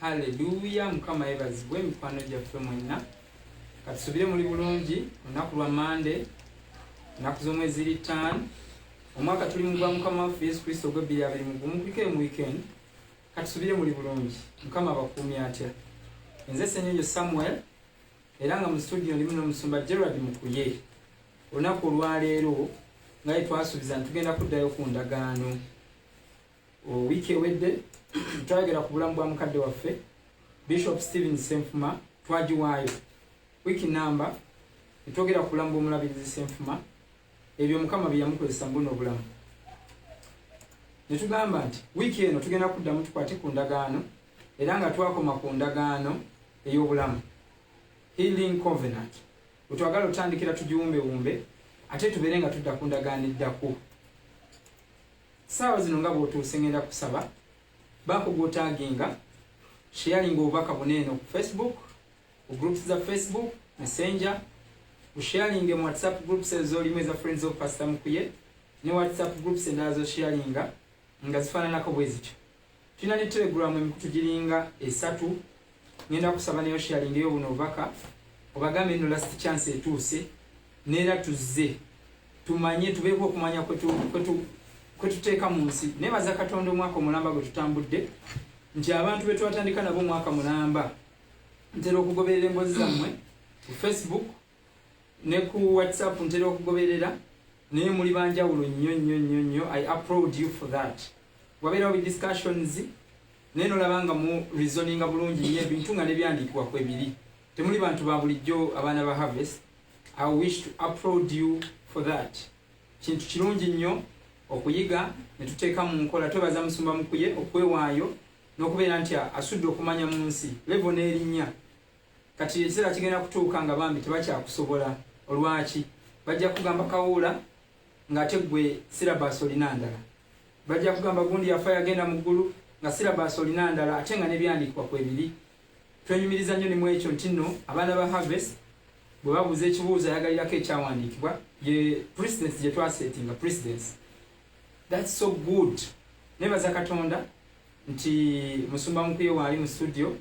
Haleluya, mukama yebazibwe mikwano gyaffe mwenna. Katusubire muli bulungi olunaku lwa Monday, ennaku z'omwezi 5 omwaka tuli mu gwa mukama waffe Yesu Kristo gwe 2021 kuliko mu weekend. Katusubire muli bulungi, mukama abakuumye atya. Nze Ssenyonjo Samuel era nga mu studio ndi n'omusumba Gerald Mukuye. Olunaku olwaleero nga twasuubiza tugenda kuddayo ku ndagaano. Wiiki ewedde twagera ku bulamu bwa mukadde waffe Bishop Stephen Senfuma twagiwaayo. Wiiki namba twogera ku bulamu bw'omulabirizi Senfuma, ebyo mukama bye yamukozesa mbuno obulamu. Ne tugamba nti wiiki eno tugenda kuddamu tukwate ku ndagaano era nga twakoma ku ndagaano ey'obulamu, Healing Covenant. Twagala otandikira tugiwumbewumbe ate tubeere nga tudda ku ndagaano eddako. Saawa zino nga bw'otuuse ngenda kusaba baako gw'otaaginga sharing obubaka buneeno ku Facebook, ku groups za Facebook, Messenger, sharing mu WhatsApp groups ez'olimu eza Friends of Pastor Mukuye ne WhatsApp groups endala zo sharinga nga zifaananako bwe zityo. Tulina ne Telegram emikutu giringa 3. Ngenda kusaba neyo sharing eyo buno obubaka obagambe eno last chance etuuse neera tuzze tumanye tubeeko okumanya kwetuteeka mu nsi. Nebaza Katonda omwaka omulamba gwe tutambudde nti abantu be twatandika nabo omwaka mulamba ntera okugoberera emboozi zammwe ku Facebook ne ku WhatsApp, ntera okugoberera naye muli banjawulo nnyo. I applaud you for that. Wabeerawo bi discussions naye nolabanga mu reasoninga bulungi nnyo ebintu nga nebyandiikibwa kwebiri. Temuli bantu ba bulijjo abaana ba Harvest. I wish to applaud you for that. Kintu kirungi nnyo okuyiga ne tuteeka mu nkola. Twebaza Musumba Mukuye okwewaayo n'okubeera nti asudde okumanya mu nsi level n'erinnya. Kati ekiseera kigenda kutuuka nga bambi tebakyakusobola. Olwaki bajja kugamba Kawuula ng'ate gwe syllabus olina ndala, bajja kugamba gundi yafa yagenda mu ggulu nga syllabus olina ndala ate nga nebyandiikibwa kwebiri. Twenyumiriza nnyo ne mu ekyo nti nno abaana ba Harvest bwe babuuza ekibuuzo ayagalirako ekyawandiikibwa ye precedence gye twasetinga precedence. That's so good. Nebaza Katonda nti Musumba Mukuye waali mu studio.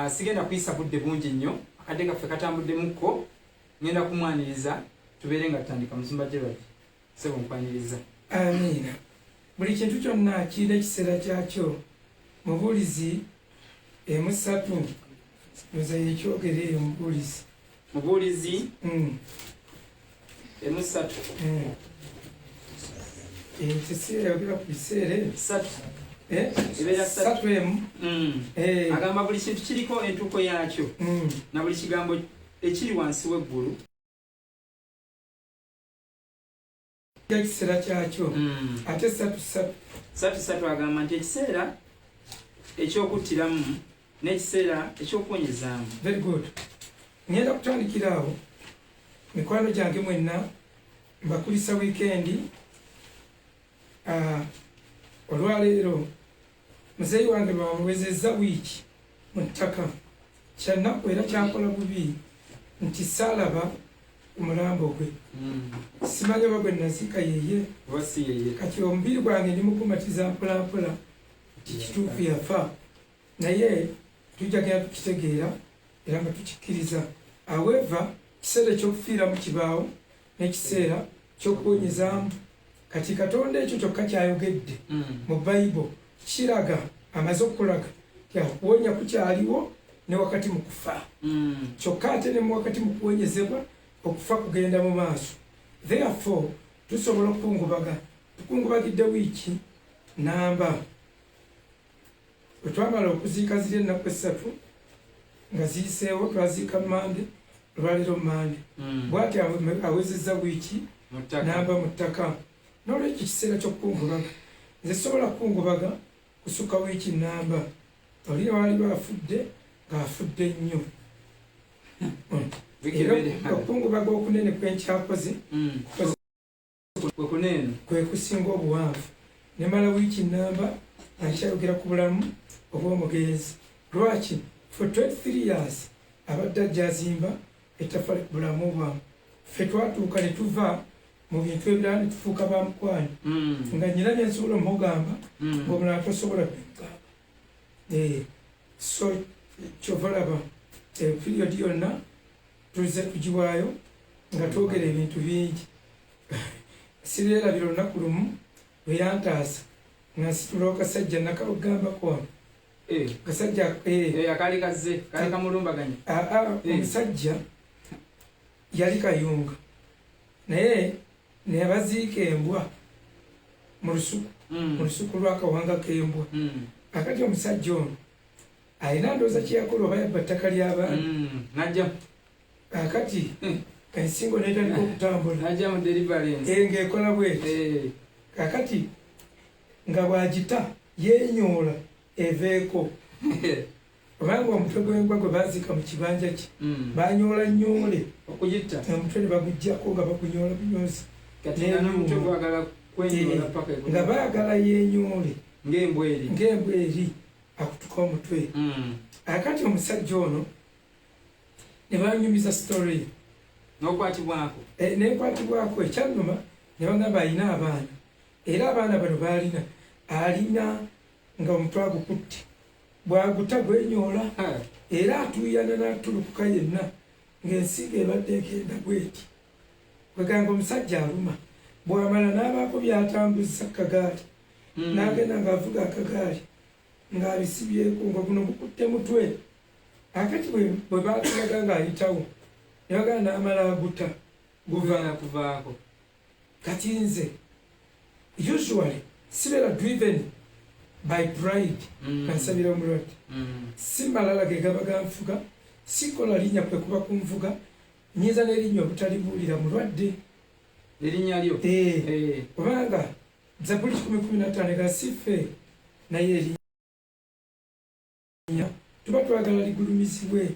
Sigenda kuyisa budde bungi nnyo, akadde kaffe katambudde mukko. Ngenda kumwaniriza tubeere nga tutandika. Musumba Gerald sebo nkwaniriza. Amiina. Buli kintu kyonna kiina ekiseera kyakyo. Mubuulizi emusatu nze yekyogere eyo mubuulizi emusatu ekiseera yogera ku biseera satu ebeera satu emu agamba buli kintu kiriko entuuko yaakyo na buli kigambo ekiri wansi w'eggulu ekiseera kyakyo. Ate satu agamba nti ekiseera ekyokuttiramu n'ekiseera ekyokuwonyezaamu. Very good. Ngenda kutandikira awo. Mikwano gyange mwenna mbakulisa weekend. Olwaleero muzeeyi wange bamuwezezza wiiki mu ttaka. Kyannaku era kyakola bubi nti saalaba omulambo gwe. Simanyi oba gwe naziika yeye. Kati omubiri gwange ndi mukumatiza mpolampola kituufu yafa, naye tujja genda tukitegeera era nga tukikkiriza. However, kiseera ekyokufiira mu kibaawo n'ekiseera ky'okuwonyezaamu. Kati Katonda ekyo kyokka kyayogedde mu Bayibuli kiraga amaze okulaga okuwonya kukyaliwo ne wakati mu kufa. Kyokka ate ne mu wakati mu kuwonyezebwa okufa kugenda mu maaso. Therefore tusobola okukungubaga. Tukungubagidde wiiki namba. Bwe twamala okuziika ziri ennaku 3 nga ziyiseewo, twaziika Monday, olwaleero Monday. Bw'ati awezezza wiiki namba mu ttaka. N'olwekyo kiseera ky'okukungubaga. Nze sobola kukungubaga kusukka wiiki namba. Oli waali baafudde ng'afudde nnyo. Era okukungubaga okunene kwenkyakoze kwe kusinga obuwanvu. Ne mala wiiki namba nga nkyayogera ku bulamu obw'omugenzi. Lwaki? For 23 years abadde ajja azimba ettaffaali ku bulamu bwamu. Ffe twatuuka ne tuva mu bintu ebirala ne tufuuka ba mukwano. Nga nnyina bye nsobola omugamba ng'omulala tosobola bimugamba. so kyova olaba period yonna tulize tugiwaayo nga twogera ebintu bingi siryerabira olunaku lumu bwe yantaasa nga nsitula okasajja nakagambako wano kasajja akali kazze kali kamulumbaganya omusajja yali kayunga naye nebaziika embwa mu lusuku lwakawanga k'embwa akati omusajja ono alina ndooza kyeyakola oba yabba ttaka ly'abaana najja akati ensingo netandika okutambula najja mu deliverance ng'ekola bweti kakati nga bwagita yenyoola eveeko obanga omutwe gw'embwa gwe baziika mu kibanja kye banyoola nyoole okugitta omutwe ne bagujjako nga bagunyoola bunyoozi nga baagala yenyoole ng'embwa eri akutuka omutwe akati omusajja ono ne banyumiza story n'okwatibwako nekwatibwako ekyannuma ne bagamba alina abaana era abaana bano baalina alina nga omutwe agukutte bwaguta gwenyoola era atuuyana n'atulukuka yenna ng'ensiga ebadde egenda bweti kwegamba omusajja aluma bwamala n'abaako byatambuza kagaali n'agenda ng'avuga akagaali ng'abisibyeko nga guno gukutte mutwe akati bwe baatulaga ng'ayitawo ne bagamba n'amala aguta kuvaako kati nze usually sibeera driven by pride kansabira omulwadde si malala ge gaba ganfuga sikola linnya kwe kuba kunvuga nyinza n'erinnya obutalibuulira mulwadde erinnya lyo kubanga Zaburi 10:15 gasife naye erinnya tuba twagala ligulumizibwe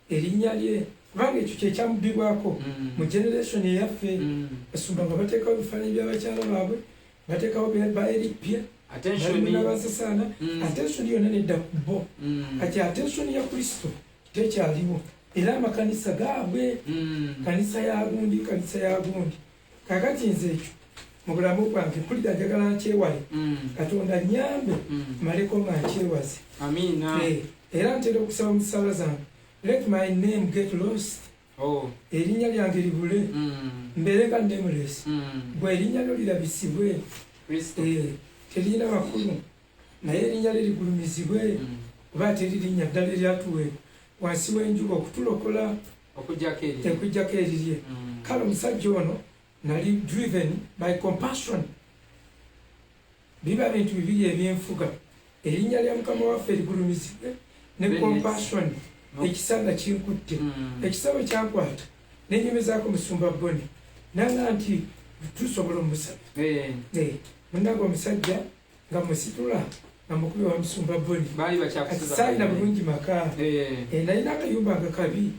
erinnya lye kubanga ekyo kyekyamubibwako mu generation eyaffe basumba nga bateekawo ebifaananyi by'abakyala baabwe bateekawo baeripye basasana attention yonna nedda ku bo kati attention ya kristo tekyaliwo era amakanisa gaabwe kanisa yagundi kakati nze ekyo mu bulamu bwange mpulira njagala nkyewale katonda nyambe maleko nga nkyewaze era ntera okusaba mu ssala zange let my name get lost erinnya lyange libule mbeere nga nameless gwe erinnya lyo lirabisibwe terina makulu naye erinnya lye ligulumizibwe oba teririnnya ddala eryatuweebwa wansi w'enjuba okutulokola ekujjako erirye kale omusajja ono nali driven by compassion biba bintu bibiri ebyenfuga erinnya lya mukama waffe ligulumizibwe ne compassion ekisanga kinkutte ekisabo kyankwata nenyumizaako musumba boni nanga nti tusobola omusaba mundaga omusajja nga musitula nga mukubi wa musumba boni saalina bulungi maka nalina akayumba nga kabi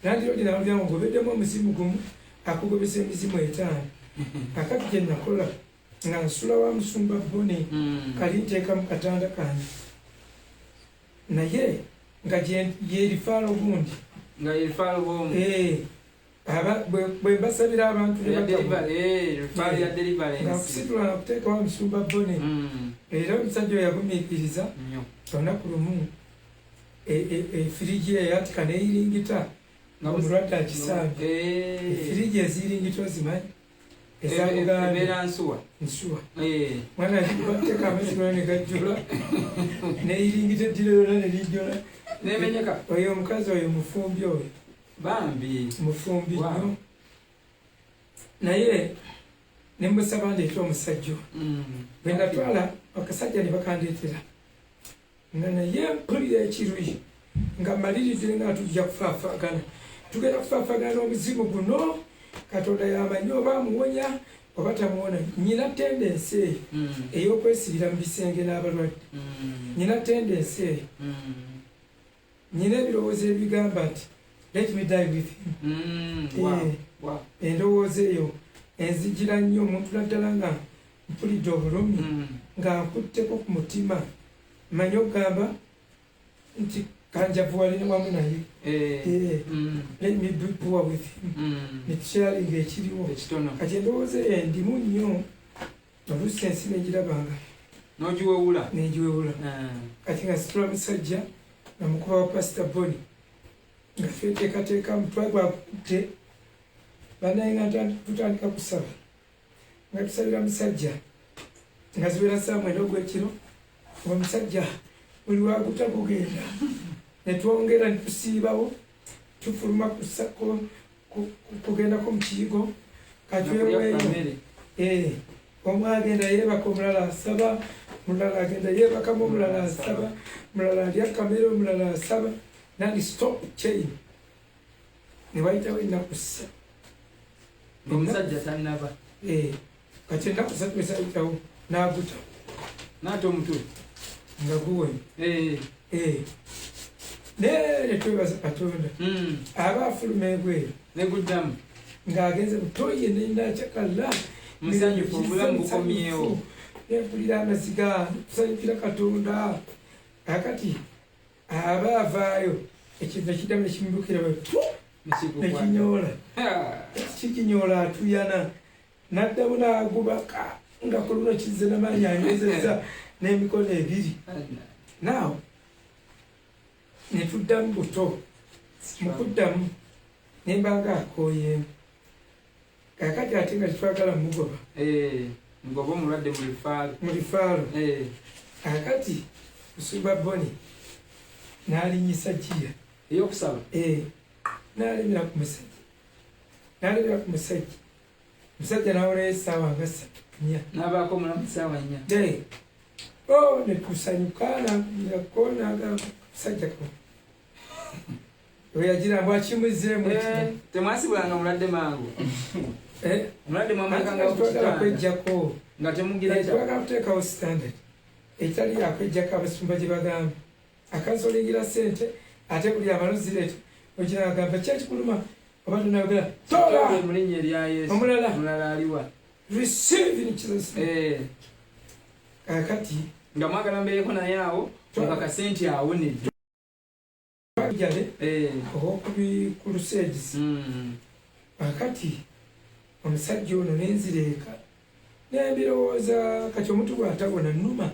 nandirodinalyawo ngobeddemu omuzimu gumu akugobesa emizimu 5 akati gye nakola nga nsula wa musumba boni kali nteeka mu katanda kange naye nga yerifaalo gundi bwe basabira abantu nga kusitula nakuteekawo omusumba bone era omusajja oyo yagumiikiriza olunaku lumu efirigi eyatika neyiringita nga omulwadde akisambye efirigi eziyiringita ozimanyi ezabuganda nsuwa mwana bateeka amazzi gona negajjula neyiringita eddiro yona nerijjola nemenyeka oyo omukazi oyo mufumbi oyo bambi mufumbi nnyo naye nemusaba ndeeta omusajja bwe natwala akasajja ne bakandeetera nga naye mpulira ekiruyi nga maliridde nga tujja kufaafagana tugenda kufaafagana n'omuzimu guno katonda yamanyi oba amuwonya oba tamuwona. Nyina tendensi ey'okwesibira mu bisenge n'abalwadde. Nyina tendensi eyo. Nyina ebirowoozo ebigamba nti let me die with him. Endowooza eyo enzijira nnyo omuntu naddala nga mpulidde obulumi nga nkutteko ku mutima. Manyi okugamba nti kanjavuwalire wamu naye. Let me be poor with him. Netusharinga ekiriwo. Kati endowooza eyo endimu nnyo oluusi ensi negirabanga. N'ogiwewula. Negiwewula. Kati nga situla musajja namukuba wa Pastor Boni nga tweteekateeka mutwe gwakutte banaye nga tutandika kusaba nga tusabira musajja nga ziwera saa 9 ogw'ekiro omusajja buli waguta kugenda netwongera netusiibawo tufuluma kugendako mukiyigo katweweeyo omwagenda yeebaka omulala asaba mulala agenda yeebakamu omulala asaba mulala alya kamere omulala asaba nandi stop chain newayitawo ennaku 3 omusajja tannaba kati ennaku 3 esayitawo n'aguta n'ate omutwe nga guwonye nere twebaza Katonda aba afuluma ebweru neguddamu ng'agenze butoye nendakyakala musanyufu obulamu bukomyewo nempulira amaziga tusanyukira Katonda akati aba avaayo ekintu ekiddamu ekimubukira nekinyoola kikinyoola atuyana naddamu n'agubaka nga ku luno kizze n'amaanyi anyezeza n'emikono 2 naawe netuddamu buto mukuddamu nembanga akooyeemu kakati ate nga tetwagala mugoba ngoba omulwadde mu lifaalo akati Kusumba Boni n'alinyisa jiya ey'okusaba n'alemera ku musajja musajja n'awoleyo essaawa nga 3 n'abaako omulamu ssaawa 4 netusanyuka nakonaga musajja ko oyagira mbw akimuzeemu temwasibulanga omulwadde mangu omulwadde twagala kwejjako nga temugira twagala kuteekawo standard ekitali yakwejjako abasumba gye bagamba akansolingira ssente ate buli amalozireeta ogira agamba kyekikuluma oba tunayogera tola mu linnya erya Yesu omulala aliwa receive in Jesus kakati nga mwagala mbeereko naye awo mukakase nti awonedde twajale owokubi ku Lusedis kakati omusajja ono nenzireeka nembirowooza kati omuntu bw'atabona nnuma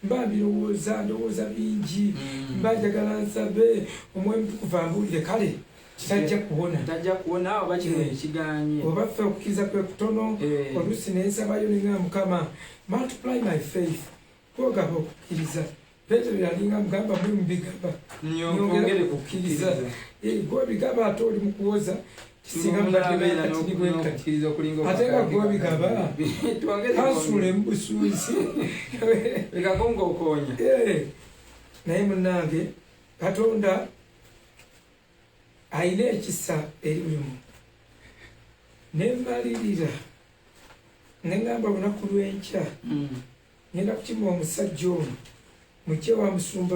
mba ndowooza bingi mba njagala nsabe omwoyo mutukuvu ambuulire kale kitajja kuwona oba kino ekiganye oba ffe okukkiriza kwe kutono oluusi nensabayo ninga Mukama multiply my faith kwogaba okukkiriza Petero yalinga mugamba mwe mubigaba nyongera okukkiriza gwebigaba ate oli mukuwoza kisinga ate nga gwebigaba kansule mubusuuzi ekakonga okoonya naye munnange Katonda ayina ekisa eri buli muntu nemmalirira nengamba olunaku lw'enkya ngenda kukima omusajja ono mukye wa Musumba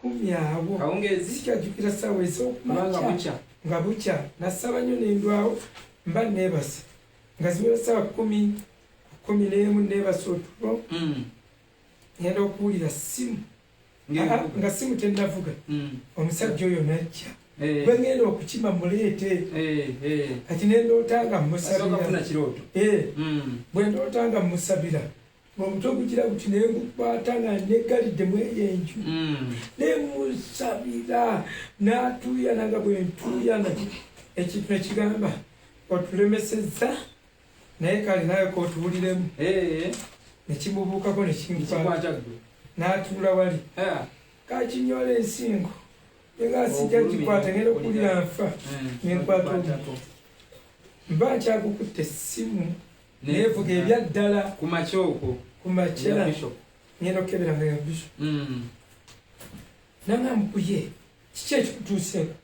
10 awo sikyajjukira ssaawa ez'okumakya nga bukya nasaba nnyo nendwawo mba neebasa nga ziwera ssaawa 11 neebasa otulo ngenda okuwulira simu nga simu tennavuga omusajja oyo najja bwe ngenda okukima muleete kati nendootanga mmusabira bwe ndootanga mmusabira omutwe gugira guti naye ngukwata nga negaliddemu eyenju nemusabira n'atuuyana nga bwe ntuuyana ekintu nekigamba otulemesezza naye kale nawe kootuwuliremu nekimubuukako nekinkwata n'atuula wali kakinyola ensingo nga sijja gikwata ngenda okuwulira nfa nenkwata omuto mba nkyagukutte essimu neevuga ebyaddala kumakya okwo kumakya ngenda okukebera nga ya Bishop nangambuye kiki ekikutuuseeko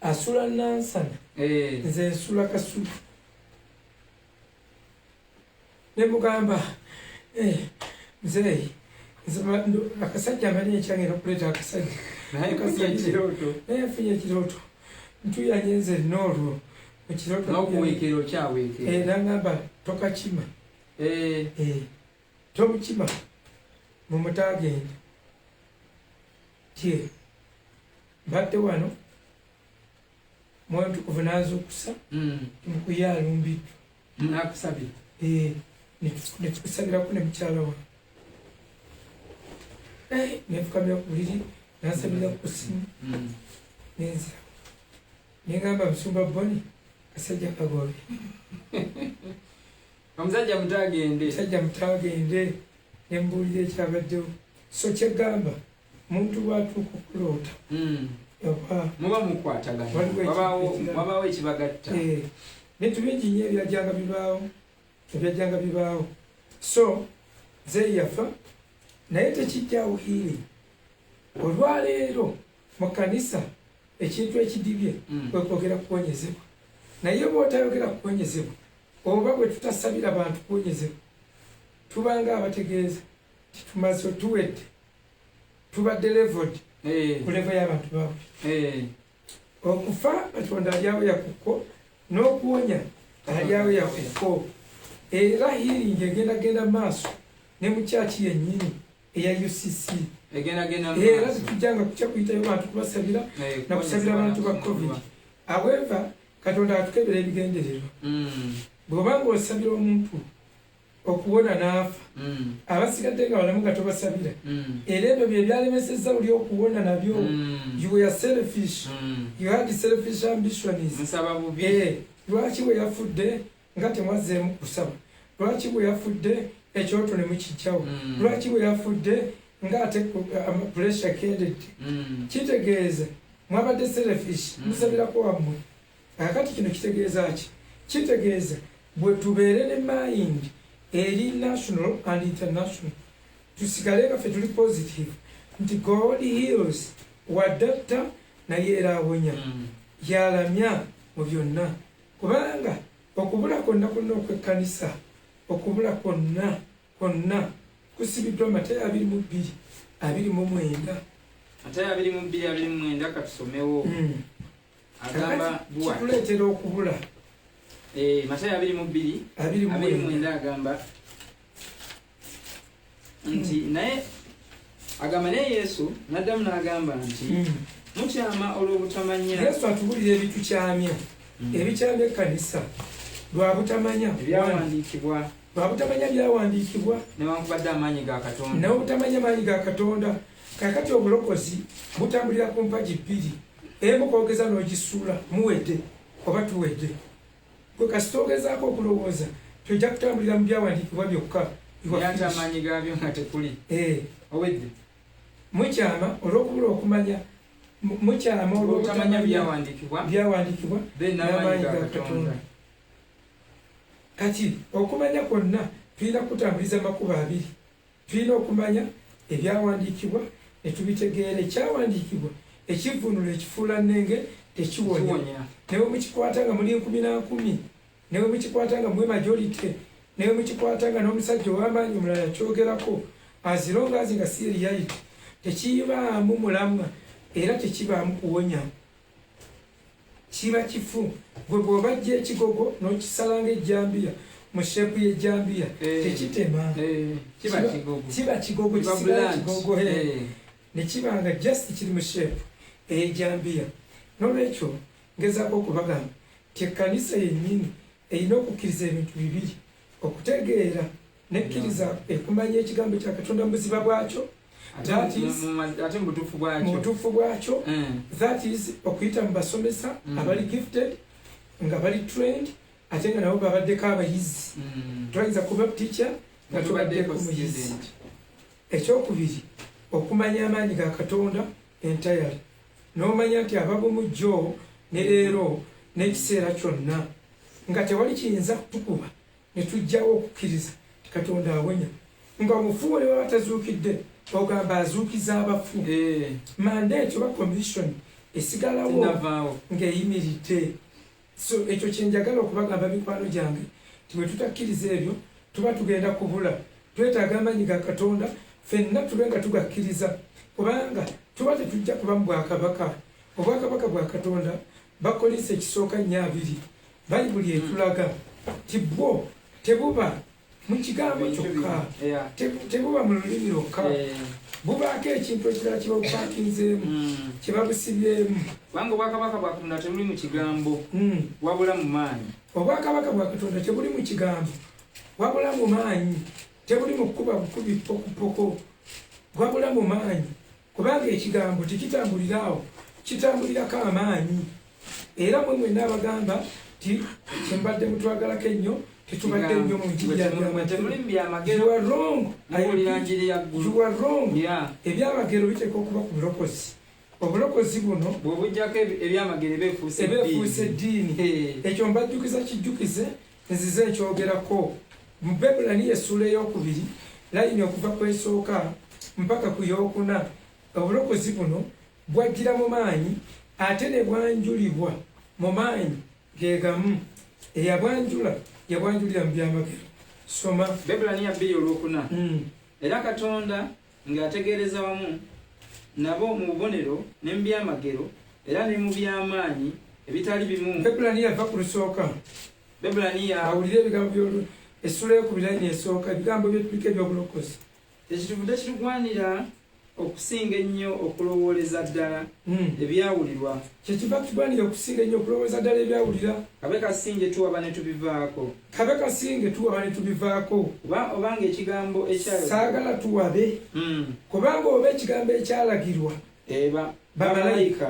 asula Nansana nze nsula Kasubi nemugamba muzeeyi akasajja amanyi ekyangenda okuleeta akasajja naye nfunye ekirooto ntuyanye nze noolwo mukirotonokuweekera okyaweekera nangamba tokakima tomukima mumutagenda tye mbadde wano mwoyo mutukuvu nanzukusa mukuya alumbiddwa nakusabira netukusabirako ne mukyala wa nefukamira ku buliri nansabira ku simu nenza nengamba Musumba Boni kasajja kagobe omusajja mutagende nembuulira ekyabaddewo so kyegamba muntu bwatuuka okuloota muba mukwatagana wabaawo ekibagatta bintu bingi nnyo ebyajjanga bibaawo so nze yafa naye tekijjaawo healing olwaleero mu kanisa ekintu ekidibye kwekwogera kuwonyezebwa naye bw'otayogera kuwonyezebwa oba bwe tutasabira bantu kuwonyezebwa tubanga abategeeza titumaze tuwedde tubadde leveled ku level y'abantu baabwe okufa Katonda alyawo yakuko n'okuwonya alyawo yakuko era healing egenda maaso ne mu kyaki yennyini eya UCC era tujjanga kuca kuyitayo bantu kubasabira nakusabira abantu ba COVID however Katonda atukebera ebigendererwa bw'obanga osabira omuntu okuwona n'afa abasigadde nga balamu nga tobasabira era ebyo bye byalemesezza buli okuwona nabyo you were selfish you had selfish ambitions lwaki bwe yafudde nga temwazzeemu kusaba lwaki bwe yafudde ekyoto ne mukijjawo lwaki bwe yafudde nga ate pressure kendedde kitegeeza mwabadde selfish musabirako wammwe akati kino kitegeeza ki kitegeeza bwe tubeere ne mind eri national and international tusigale nga ffe tuli positive nti God heals wadatta naye era awonya yalamya mu byonna kubanga okubula kwonna kwonna okw'ekkanisa okubula kwonna kusibiddwa Matayo 22:29 Matayo 22:29 katusomewo agamba bwa kituleetera okubula Matayo 22:29 agamba nti naye agamba naye Yesu n'addamu n'agamba nti mukyama olw'obutamanya Yesu atubulira ebitukyamya ebikyamya ekkanisa lwa butamanya byawandiikibwa newankubadde amaanyi ga Katonda nawe butamanya maanyi ga Katonda kakati obulokozi butambulira ku mpagi bbiri emu kwogeza n'ogisuula muwedde oba tuwedde gwe kasita ogezaako okulowooza tojja kutambulira mu byawandiikibwa byokka yante amaanyi gaabyo nga tekuli owedde mukyama olw'okubula okumanya mukyama olw'obutamanya byawandiikibwa n'amaanyi ga Katonda kati okumanya kwonna tulina kutambuliza makubo abiri tulina okumanya ebyawandiikibwa ne tubitegeera ekyawandiikibwa ekivvuunula ekifuula nnenge tekiwonya newe mukikwata nga muli 10 newe mukikwata nga mwe majority newe mukikwata nga n'omusajja ow'amaanyi omulala kyogerako azirongaazi nga si reality tekibaamu mulamwa era tekibaamu kuwonya kiba kifu gwe bw'obajja ekigogo n'okisala ng'ejjambiya mu sheepu y'ejjambiya tekitema kiba kigogo kisigala kigogo ne kiba nga just kiri mu sheepu ey'ejjambiya n'olwekyo ngezaako okubagamba ti ekkanisa yennyini erina okukkiriza ebintu bibiri okutegeera nekkiriza ekumanya ekigambo kya Katonda mu buziba bwakyo ate mu butuufu bwakyo that is okuyita mu basomesa abali gifted nga bali trained ate nga nabo babaddeko abayizi twayinza kuba teacher nga tubaddeko muyizi ekyokubiri okumanya amaanyi ga Katonda entirely n'omanya nti ababumujjo ne leero n'ekiseera kyonna nga tewali kiyinza kutukuba ne tujjawo okukkiriza Katonda awonya nga omufu wali waba tazuukidde ogamba azuukiza abafu mandate oba commission esigalawo ng'eyimiridde so ekyo kyenjagala okubagamba mikwano gyange tibwe tutakkiriza ebyo tuba tugenda kubula twetaaga amaanyi ga Katonda ffenna tube nga tugakkiriza kubanga tuba tetujja kuba mu bwakabaka obwakabaka bwa Katonda bakolesa ekisooka 2 bayibuli etulaga ti bwo tebuba mu kigambo kyokka tebuba mu lulimi lwokka bubaako ekintu ekirala kibabupakinzeemu kibabusibyemu kubanga obwakabaka bwa Katonda tebuli mu kigambo wabula mu maanyi obwakabaka bwa Katonda tebuli mu kigambo wabula mu maanyi tebuli mu kukuba bukubi pokupoko wabula mu maanyi kubanga ekigambo tekitambuliraawo kitambulirako amaanyi era mwe mwenna abagamba ti kyembadde mutwagalako ennyo tetubadde nnyo mu njiri you are wrong ebyamagero biteeka okuba ku bulokozi obulokozi buno bwobujjako ebyamagero ebeefuuse eddiini ekyo mbajjukiza kijjukize nzize ekyogerako mu Bebulaniya essuula ey'okubiri layini okuva ku esooka mpaka ku y'okuna obulokozi buno bwajjira mu maanyi ate ne bwanjulibwa mu maanyi geegamu eyabwanjula yabwanjulira mu byamagero soma Bebulaniya 2:4 era Katonda ng'ategeereza wamu nabo mu bubonero ne mu byamagero era ne mu by'amaanyi ebitali bimu. Bebulaniya ava ku lusooka Bebulaniya awulira ebigambo essula y'okubiri layini esooka ebigambo byetulika ebyobulokozi tekituvudde kitugwanira okusinga ennyo okulowooleza ddala ebyawulirwa kyekiva kitugwanira okusinga ennyo okulowooleza ddala ebyawulira kabe kasinge tuwaba ne tubivaako kabe kasinge tuwaba ne tubivaako obanga ekigambo ekyayo saagala tuwabe kubanga oba ekigambo ekyalagirwa bamalayika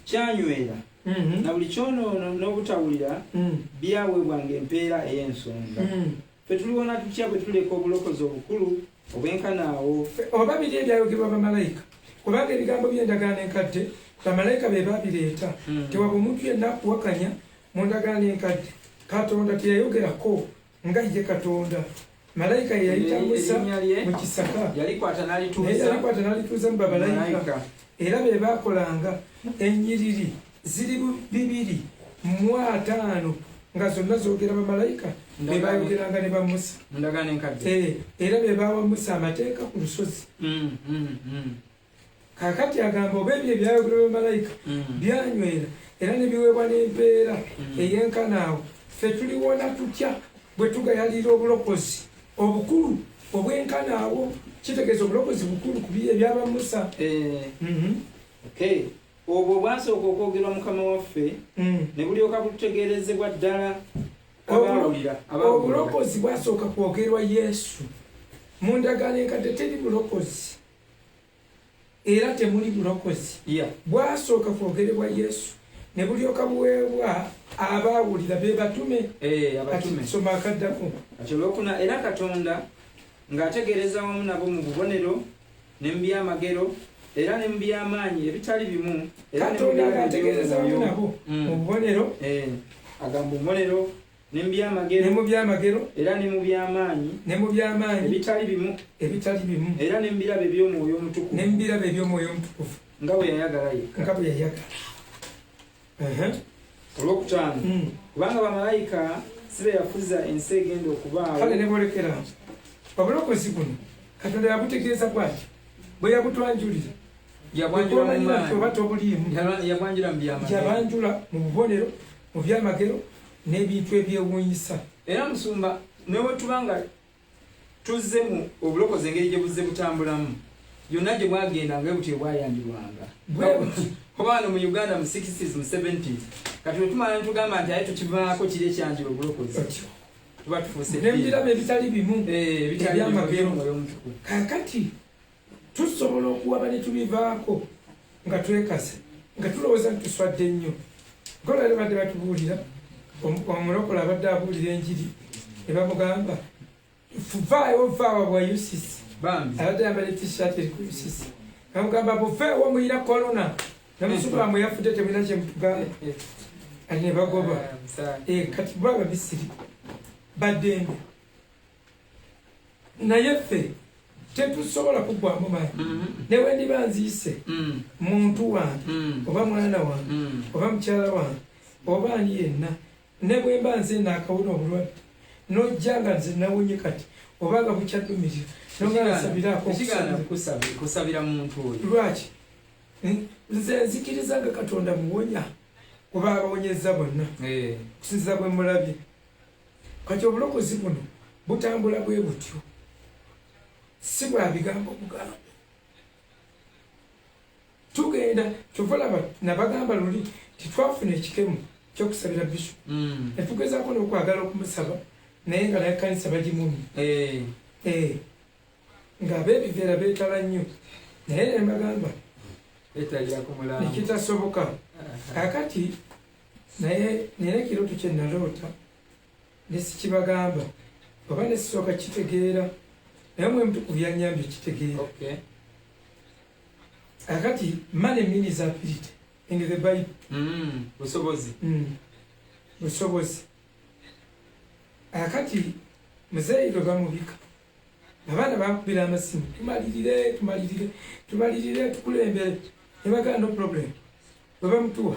kyanywera na buli kyonoono n'obutawulira byaweebwanga empeera ey'ensonga ffe tuliwona tutya bwe tuleka obulokozi obukulu obwenkanaawo oba biri ebyayogerwa bamalayika kubanga ebigambo by'endagaano enkadde bamalayika be babireeta tewaba omuntu yenna akuwakanya mu ndagaano enkadde katonda teyayogerako nga ye katonda malayika ye yayita Musa mu kisaka yalikwata n'alituuza mu bamalayika era be baakolanga ennyiriri ziri 205 nga zonna zoogera bamalayika be bayogeranga ne ba Musa era be baawa Musa amateeka ku lusozi kaakati agamba oba ebyo ebyayogerwa bamalayika byanywera era ne biweebwa n'empeera ey'enkanaawo ffe tuliwona tutya bwe tugayalira obulokozi obukulu obwenkanaawo kitegeeza obulokozi bukulu ku biri ebyaba Musa obwo bwasooka okwogerwa Mukama waffe ne bulyoka butegeerezebwa ddala obulokozi bwasooka kwogerwa Yesu mu ndagaano enkadde teri bulokozi era temuli bulokozi bwasooka kwogerebwa Yesu ne bulyoka buweebwa abaawulira be batume soma akaddako olwokuna era Katonda ng'ategeereza wamu nabo mu bubonero ne mu byamagero era ne mu by'amaanyi ebitali bimu Katonda ng'ategeereza wamu nabo mu bubonero agamba obubonero ne mu byamagero era ne mu by'amaanyi ebitali bimu era ne mu birabo eby'omwoyo omutukuvu nga bwe yayagala yekka olwokutaano kubanga bamalayika si be yafuza ensi egenda okubaawo kale ne bolekera obulokozi buno Katonda yabutegeeza bw'ati bwe yabutwanjulira oba tobuliimu yabanjula mu bubonero mu byamagero n'ebintu ebyewuunyisa era musumba newe tubanga tuzze mu obulokozi engeri gye buzze butambulamu byonna gye bwagenda nga butyo bwayanjulwanga kubanga mu Uganda mu 60s mu 70s kati bwe tumala ne tugamba nti aye tukivaako kiri ekyanjula obulokozi tuba tufuuse n'ebirabo ebitali bimu ebyamagero kaakati tusobola okuwaba ne tubivaako nga twekase nga tulowooza nti tuswadde nnyo nkola le badde batubuulira omulokola abadde abuulira enjiri ne bamugamba vaayo vaawa bwa UCC abadde yambala t-shirt eri ku UCC bamugamba buveewo muyina korona namusumba mwe yafudde temwina kyemutugamba ali ne bagoba kati bwaba Misiri baddembe naye ffe tetusobola kuggwamu maanyi newe ndiba nziise muntu wange oba mwana wange oba mukyala wange oba ani yenna ne bwe mba nze naakawuna obulwadde nojja nga nze nawonye kati oba nga bukyadumirira nongalasabiraako kusabira muntu oyo lwaki nze nzikiriza nga Katonda muwonya kuba abawonyezza bonna kusinziza bwe mulabye kati obulokozi buno butambula bwe butyo si bwa bigambo bugambo tugenda kyova nabagamba luli titwafuna ekikemu kyokusabira bisho netugezaako n'okwagala okumusaba naye nga naye kanisa bagimumye ng'abeebiveera beetala nnyo naye ne mbagamba nekitasoboka kakati naye ekirooto kye naloota ne sikibagamba oba ne sisooka kitegeera naye mwe mutukuvu yannyambye kitegeera kakati money means ability in the Bible busobozi kakati muzeeyi lwe bamubika abaana bakubira amasimu tumalirire tukulembere ne bagamba no problem bwe bamutuwa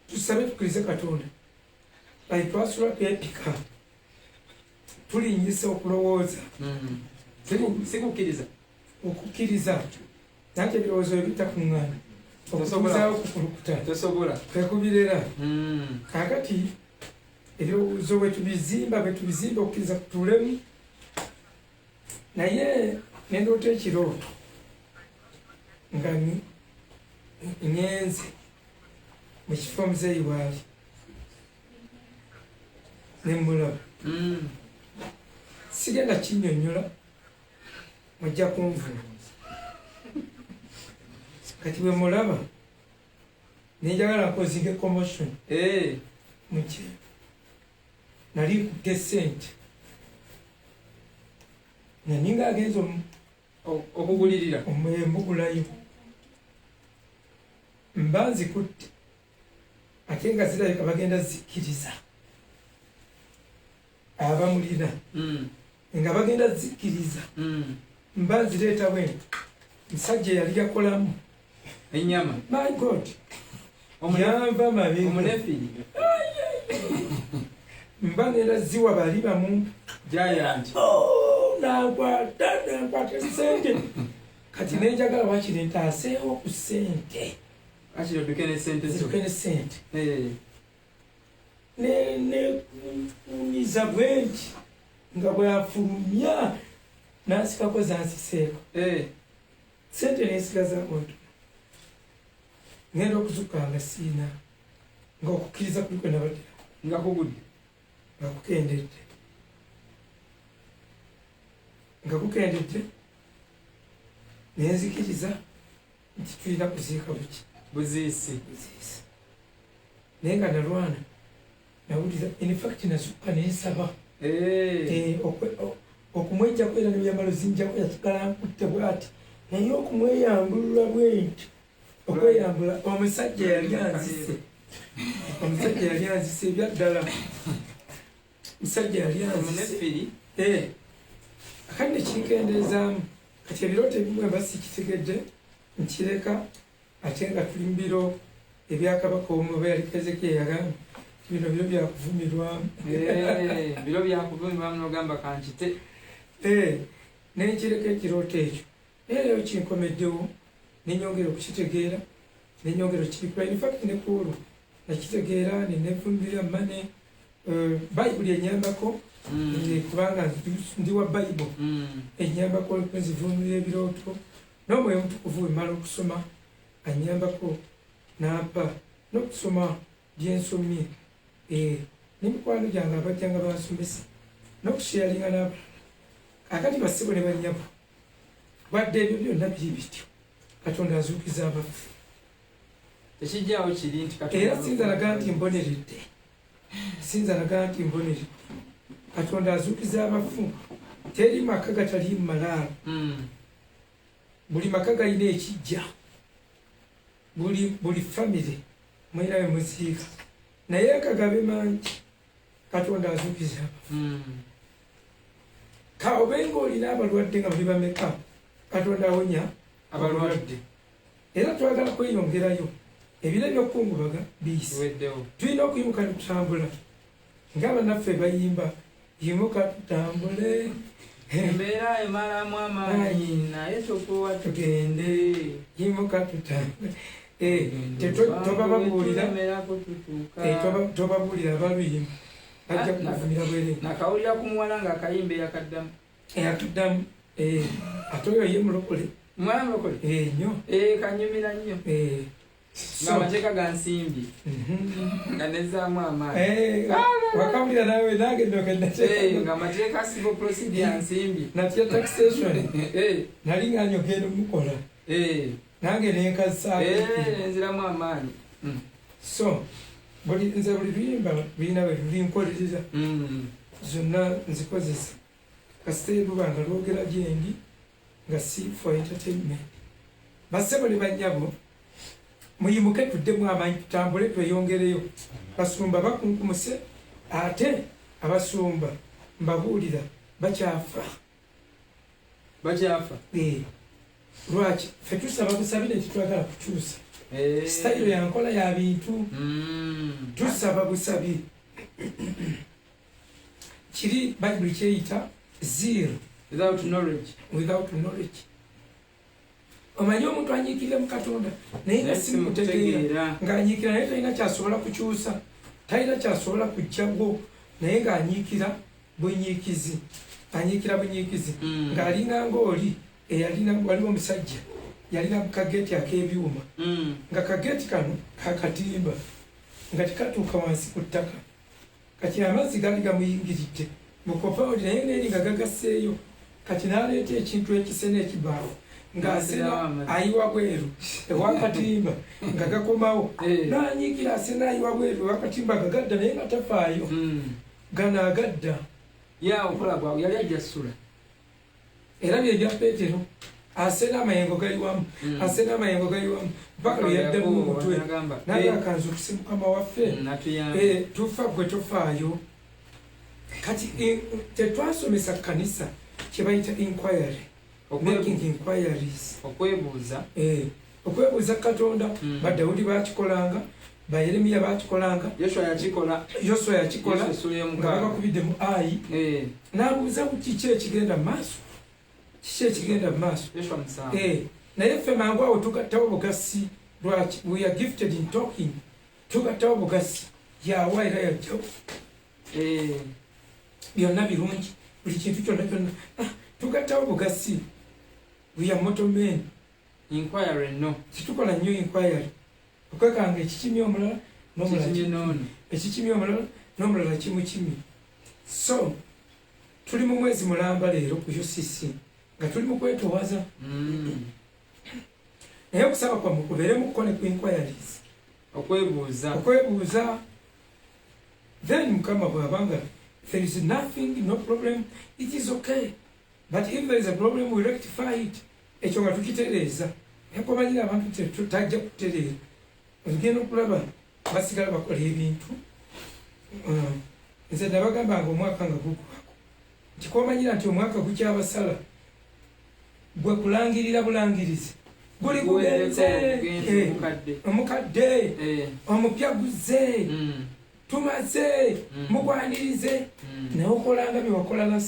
tusabe tukirize Katonda bali twasula twepika tulinyisa okulowooza okukkiriza nate ebirowoozo ebitakuŋŋaana okusobozaawo okukulukuta kwekubirera kakati ebirowoozo bwe tubizimba okukkiriza kutuulemu naye nendoota ekirooto nga ngenze mu kifo muzeeyi waali nemulaba sigenda kinnyonnyola mujja kunvuma kati bwe mulaba nenjagala nkozinga commotion mukye nali nkudde sente naninga agenza okugulirira embugulayo mba nzikutte ate nga zirabika bagenda zikkiriza abamulina nga bagenda zikkiriza mba nzireeta bwe musajja yali yakolamu enyama my god yanva omunefiri mba ngenda ziwa bali bamu giant nankwata esente kati nenjagala wakiri ntaaseewo ku sente akirondukene sente nekuniza bwenti nga bwafulumya nansikako zansiseeko sente nensigaza muntu ngenda okuzukanga siina nga okukkiriza kuliko nabadde nga kugudde nga kukendedde nenzikiriza nti tulina kuziika buziisi naye nga nalwana nawulira infact nasukka nensaba okumwejjako era nebyambalo zinjako yasigala nkutte bwati naye okumweyambulula bwenti okweyambula omusajja yali anzise ebyaddala musajja yali anzise akandi nekinkendeezaamu kati ebirooto ebimu eba sikitegedde nkireka ate nga tuli mu biro ebyakabaka omu oba yali Keezeekiya yagamba bino biro byakuvumirwamu biro byakuvumirwamu nogamba kankite nenkireka ekirooto ekyo naye leero kinkomeddewo nenyongera okukitegeera nenyongera okukibikula infact nekulu nakitegeera nenevumirira mane bayibuli enyambako kubanga ndi wa bayibuli enyambako nzivumirira ebirooto n'omwoyo omutukuvu wemala okusoma anyambako nampa n'okusoma byensomye n'emikwano gyange abajjanga bansomesa n'okusharinga n'abalala akati basibo ne banyabo badde ebyo byonna biri bityo Katonda azuukiza abafu tekijjaawo kiri nti era sinzalaga nti mboneredde Katonda azuukiza abafu teri maka gatali malaalo buli maka galina ekijja buli famire mwera we muziika naye akagabe mangi Katonda azuukiza abafu kaobenga olina abalwadde nga buli bameka Katonda awonya abalwadde era twagala kweyongerayo ebiro ebyokukungubaga biisi tulina okuyimuka tutambula ng'abannaffe bayimba yimuka tutambule embeera emalamu amaanyi naye tokowa tugende yimuka tutambule tobabuulira abaluyimba ajja kukuvumira bwere nakawulira ku muwala ng'akayimba eyakaddamu ate oyo ye mulokole mwana mulokole nnyo kanyumira nnyo Ng'amateeka ga nsimbi. Nga nezaamu amaanyi. Wakawulira nawe nange ndokedde. Ng'amateeka civil procedure nsimbi. Natya taxation. Nali nga nyogera omukola. Nange nenkazaayo. Nziramu amaanyi. So nze buli luyimba luyina bwe lulinkolerera. Zonna nzikozesa. Kasita lubanga lwogera gyendi nga si for entertainment. Basebo ne bannyabo muyimuke tuddemu amaanyi tutambule tweyongereyo. Basumba bakunkumuse ate abasumba mbabuulira bakyafa. Lwaki ffe tusaba busabire tetwagala kukyusa. Style yankola ya bintu tusaba busabi. Kiri Bible kyeyita zeal without knowledge. Omanyi omuntu anyiikirira mu Katonda naye nga si mutegeera ng'anyiikira naye talina kyasobola kukyusa, talina kyasobola kujjagwo naye ng'anyiikira bunyiikizi ng'alinga ng'oli eyalina waliwo omusajja yalina mu kageeti ak'ebyuma nga kageeti kano kakatimba nga tikatuuka wansi ku ttaka kati amazzi gali gamuyingiridde mukopaoli naye neeri nga gagasseeyo kati n'aleeta ekintu ekisena ekibaawo ng'asena ayiwa bweru ewakatimba nga gakomawo n'anyiikira asena ayiwa bweru ewakatimba gagadda naye nga tafaayo gano agadda okola bwawe yali ajja ssula era byebya Peetero asena amayengo gali wamu mpaka lwe yaddamu mu mutwe naye akanza okuse Mukama waffe tufa gwe tofaayo. Kati tetwasomesa kanisa kye bayita inquiry, making inquiries, okwebuuza Katonda. Badawudi bakikolanga, Bayeremiya bakikolanga, Yoswa yakikola nga babakubidde mu ayi n'abuuza kiki ekigenda mu maaso. Naye ffe mangu awo tugattawo bugasi. Lwaki? We are gifted in talking. Tugattawo bugasi yawa era yajjawo. Byonna birungi, buli kintu kyonna tugattawo bugasi. We are mortal men. Inquiry no. Situkola nnyo inquiry. Okwekanga ekikimi omulala n'omulala kimukimi. So tuli mu mwezi mulamba leero ku UCC nga tuli mu kwetoowaza. Naye okusaba kwammwe kubeeremu kukone ku inquiries, okwebuuza. Then Mukama bw'abanga there is nothing, no problem, it is okay. But if there is a problem, we rectify it. Ekyo nga tukitereeza. Naye kumanyira abantu tutajja kutereera. Ogenda okulaba basigala bakola ebintu. Nze nabagamba nga omwaka nga guggwako. Nti kwomanyira nti omwaka gukyabasala gwe kulangirira bulangirizi. Guli kugenze omukadde omupya guzze tumaze mugwanirize naye okolanga bye wakola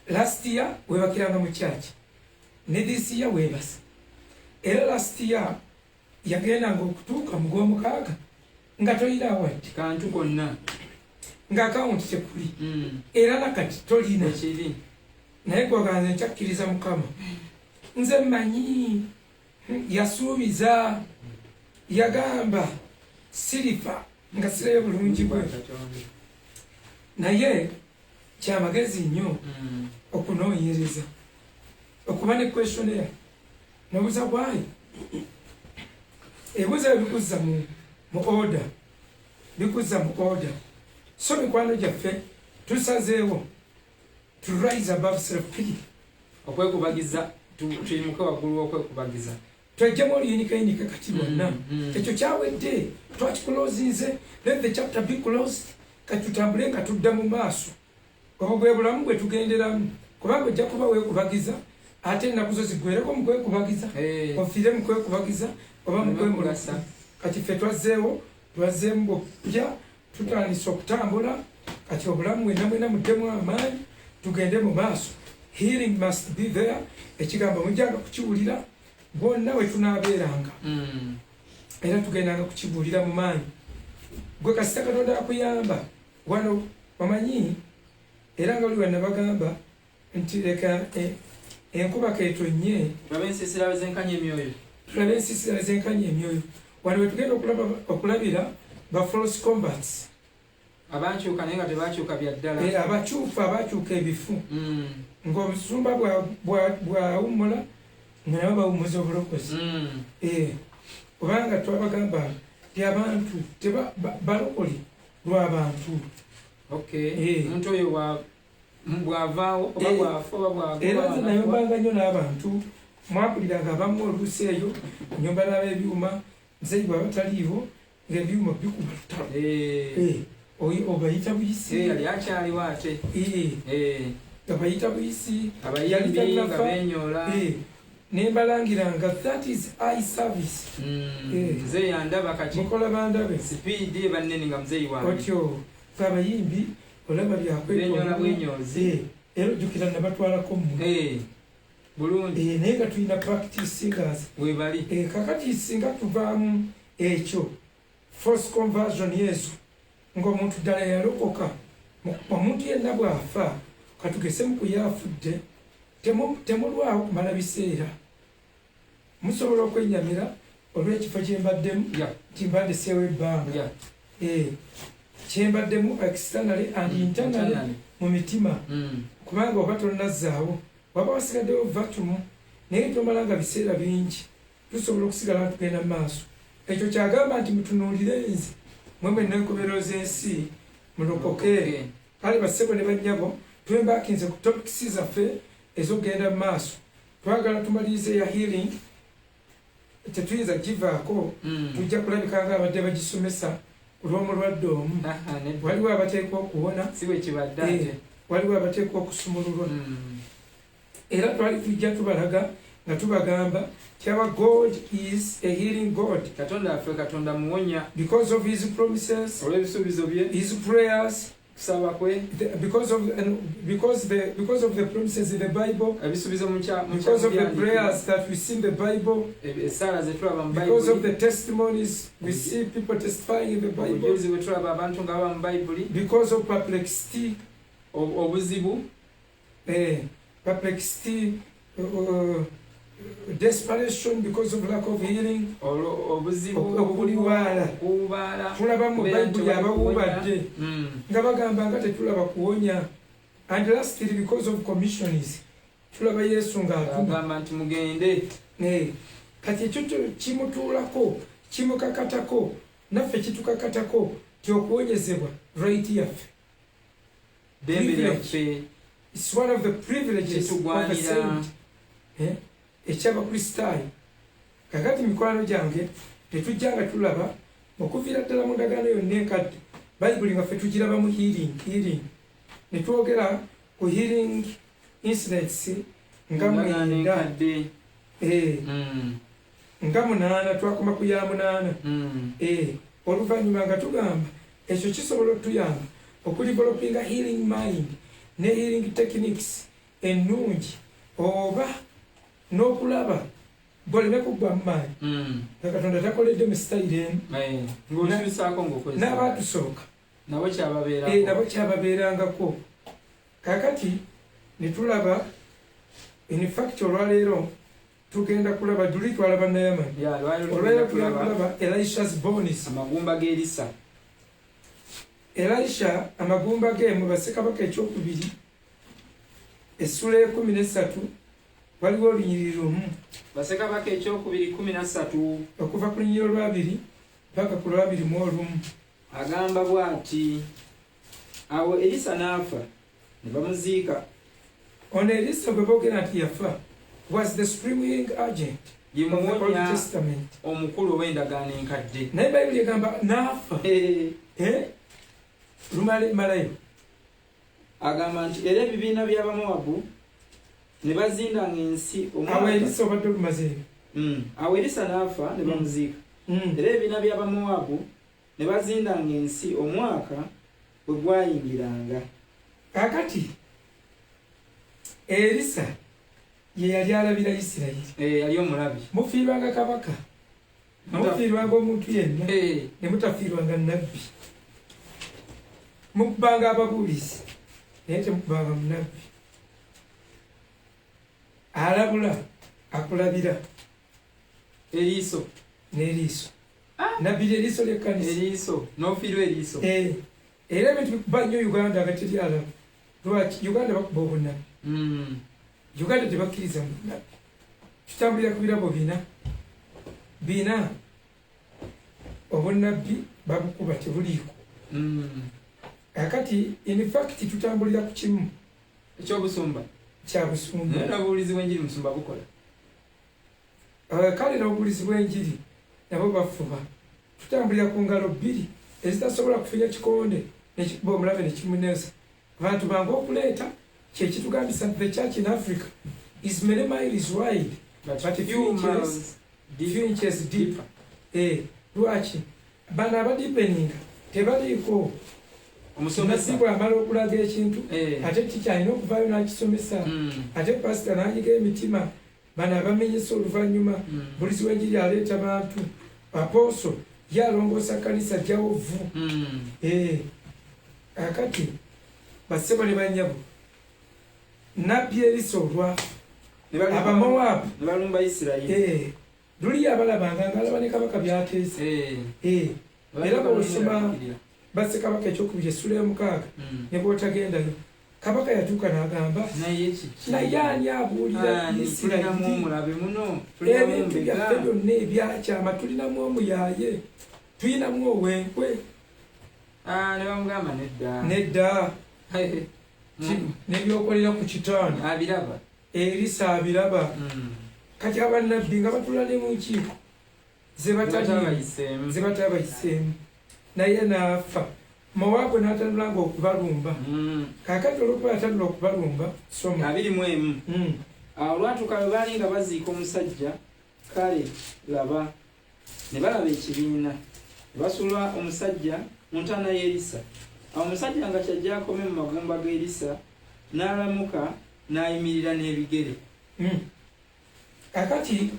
last year webakiranga mu kyaki ne this year webasa. Era last year yagendanga okutuuka mu gw'omukaaga nga tolina wadde kantu konna nga akawunti tekuli era nakati tolina naye gwaganze nkyakkiriza Mukama. Nze mmanyi yasuubiza yagamba sirifa nga sirayo bulungi bwe naye kyamagezi nnyo okunoonyereza okuba ne questionnaire nobuuza bwayi ebuuza bikuzza mu order. So mikwano gyaffe tusazeewo to rise above self-pity. Okwekubagiza tuyimuke waggulu okwekubagiza. Twejjemu oluyinikayinika kati bonna. Ekyo kyawedde twakikulozinze. Let the chapter be closed. Kati tutambule nga tudda mu maaso. Obwo bwe bulamu bwe tugenderamu. Kubanga ojja kuba weekubagiza ate ennaku zo ziggwereko mu kwekubagiza. Ofiire mu kwekubagiza oba mu kwemulasa. Kati ffe twazeemu bwokutya tutandise okutambula. Kati obulamu mwena muddemu amaanyi tugende mu maaso. Healing must be there. Ekigambo mujjanga kukiwulira bwonna we tunaabeeranga. Era tugendanga kukibuulira mu maanyi. Gwe kasita Katonda akuyamba wano bamanyi era nga oli wanna bagamba nti leka enkuba keetonnye babe ensisira bezenkanya emyoyo tulabe ensiisira zenkanya emyoyo wano wetugenda okulabira ba false combats abankyuka naye nga tebakyuka bya ddala abakyufu abakyuka ebifu ng'obusumba bwawummula nga nabo bawummuza obulokozi obanga twabagamba ti abantu balokole lw'abantu omuntu oyo bwavaawo oba bwafa oba bwagera nayombanga nnyo n'abantu mwapuliranga abamu oluusi eyo nyumba n'abebyuma nzeyi bwaba taliiwo ng'ebyuma bikuba lutalo obayita buyisi yali akyaliwo ate obayita buyisi abayimbi nga benyola nembalangira nga that is eye service nze yandaba kati mukola bandabe sipiidi ebannene nga muzeeyi wange otyo abayimbi olaba byakwebwenyozi era ojjukira nabatwalako mmwe bulungi naye nga tulina practice singers webali kakati singa tuvaamu ekyo false conversion yesu ng'omuntu ddala yalokoka omuntu yenna bw'afa katugese mu kuyafudde temulwawo kumala biseera musobola okwenyamira olw'ekifo kyembaddemu timbadde seewo ebbanga kyembaddemu externally and internally mu mitima kubanga oba tonnazzaawo waba wasigaddewo vatumu naye tomalanga biseera bingi tusobola okusigala nga tugenda mu maaso ekyo kyagamba nti mutunuulire nze mwe mwenna enkomerero z'ensi mulokoke kale bassebo ne bannyabo twembakinze ku topikisi zaffe ezogenda mu maaso twagala tumalirize ya healing tetuyinza givaako tujja kulabika nga abadde bagisomesa olw'omulwadde omu waliwo abateekwa okuwona waliwo abateekwa okusumululwa era twali tujja tubalaga nga tubagamba ti our God is a healing God katonda affe katonda muwonya because of his promises olw'ebisuubizo bye his prayers kusaba kwe because of the promises in the Bible ebisuubizo because of the prayers that we see in the Bible esaala ze tulaba mu because of the testimonies we see people testifying in the Bible obujulizi bwe tulaba abantu nga baba mu bayibuli because of perplexity obuzibu perplexity desperation because of lack of healing okuliwaala tulaba mu bayibuli abawubadde nga bagamba nga tetulaba kuwonya and lastly because of commissions tulaba yesu ng'atuma nti mugende kati ekyo kimutuulako kimukakatako naffe kitukakatako ti okuwonyezebwa right yaffe it's one of the privileges of a saint ekyabakristaayo kakati mikwano gyange tetujjanga tulaba okuviira ddala mu ndagaano yonna enkadde bayibuli nga ffe tugirabamu healing ne twogera ku healing incidents nga mwenda nga 8 twakoma ku ya 8 oluvannyuma nga tugamba ekyo kisobola otuyamba okudevelopinga healing mind ne healing techniques ennungi oba n'okulaba boleme kuggwa mu maanyi nga katonda takoledde mu sitayire emu n'abaatusooka nabo kyababeerangako kakati ne tulaba infact olwaleero tugenda kulaba juli twalaba nayamani olwaleero tulaba elishas bonis amagumba g'erisa elisha amagumba ge mu bassekabaka ekyokubiri essula 13 waliwo olunyiriri lumu bassekabaka ekyokubiri 13 okuva ku lunyiriri olwabiri paka ku lwabiri mu olumu agamba bw'ati awo erisa n'afa ne bamuziika ono erisa bwe boogera nti yafa was the supreme healing agent of the Old Testament omukulu ow'endagaano enkadde naye bayibuli egamba n'afa lumalayo agamba nti era ebibiina by'abamowabu ne bazindanga ensi awo erisa obadde olumazeeyo awo erisa n'afa ne bamuziika era ebibiina by'abamowabu ne bazindanga ensi omwaka bwe gwayingiranga kakati erisa ye yali alabira Isirayiri yali omulabi mufiirwanga kabaka mufiirwanga omuntu yenna ne mutafiirwanga nabbi mukubanga ababuulizi naye temukubanga munabbi alabula akulabira Eriiso. N'eriiso. Nabbira eriiso ly'ekkanisa. Eriiso. N'ofiirwa eriiso. Era ebintu bikuba nnyo Uganda nga teri alaba. Lwaki Uganda bakuba obunnabbi. Uganda tebakkiriza mu bunnabbi. Tutambulira ku birabo bina obunnabbi babukuba tebuliiko. Akati in fact tutambulira ku kimu eky'obusumba. Kya busumba. N'obubuulizi bw'enjiri musumba bukola. Kale n'obubuulizi bw'enjiri nabo bafuba. Tutambulira ku ngalo bbiri ezitasobola kufinya kikonde n'ekikuba omulabe ne kimuneza. Abantu bangu okuleeta kye kitugambisa the church in Africa is many miles wide but few inches deep. Lwaki bano abadipeninga tebaliiko omusomesa bw'amala okulaga ekintu ate tikyalina okuvaayo n'akisomesa ate pasita n'anyiga emitima bano abamenyesa oluvannyuma bulizi w'enjiri aleeta bantu aposo ye alongoosa kkanisa jjawovu. Akati basebo ne banyabo nabbi Eriiso olwafu Abamowabu ne balumba Isirayiri. Luli abalabanga ng'alaba ne kabaka by'ateese. Era bw'osoma Bassekabaka ekyokubiri essula y'omukaaga ne bw'otagendayo kabaka yatuuka n'agamba naye ani abuulira Isirayiri ebintu byaffe byonna ebyakyama tulinamu omuyaaye tuyinamu ow'enkwe. Ne bamugamba nedda nebyokolera ku kitaano abiraba Eriiso abiraba. Kati abannabbi nga batula ne mu nkiiko ze batabayiseemu naye n'afa. Mowaabu n'atandulanga okubalumba. Kaakati olw'okuba yatandula okubalumba soma 21. Olwatuuka bwe baali nga baziika omusajja kale laba ne balaba ekibiina ne basula omusajja mu ntaana y'Eriisa. Omusajja nga kyajja akome mu magumba g'Eriisa n'alamuka n'ayimirira n'ebigere. Kakati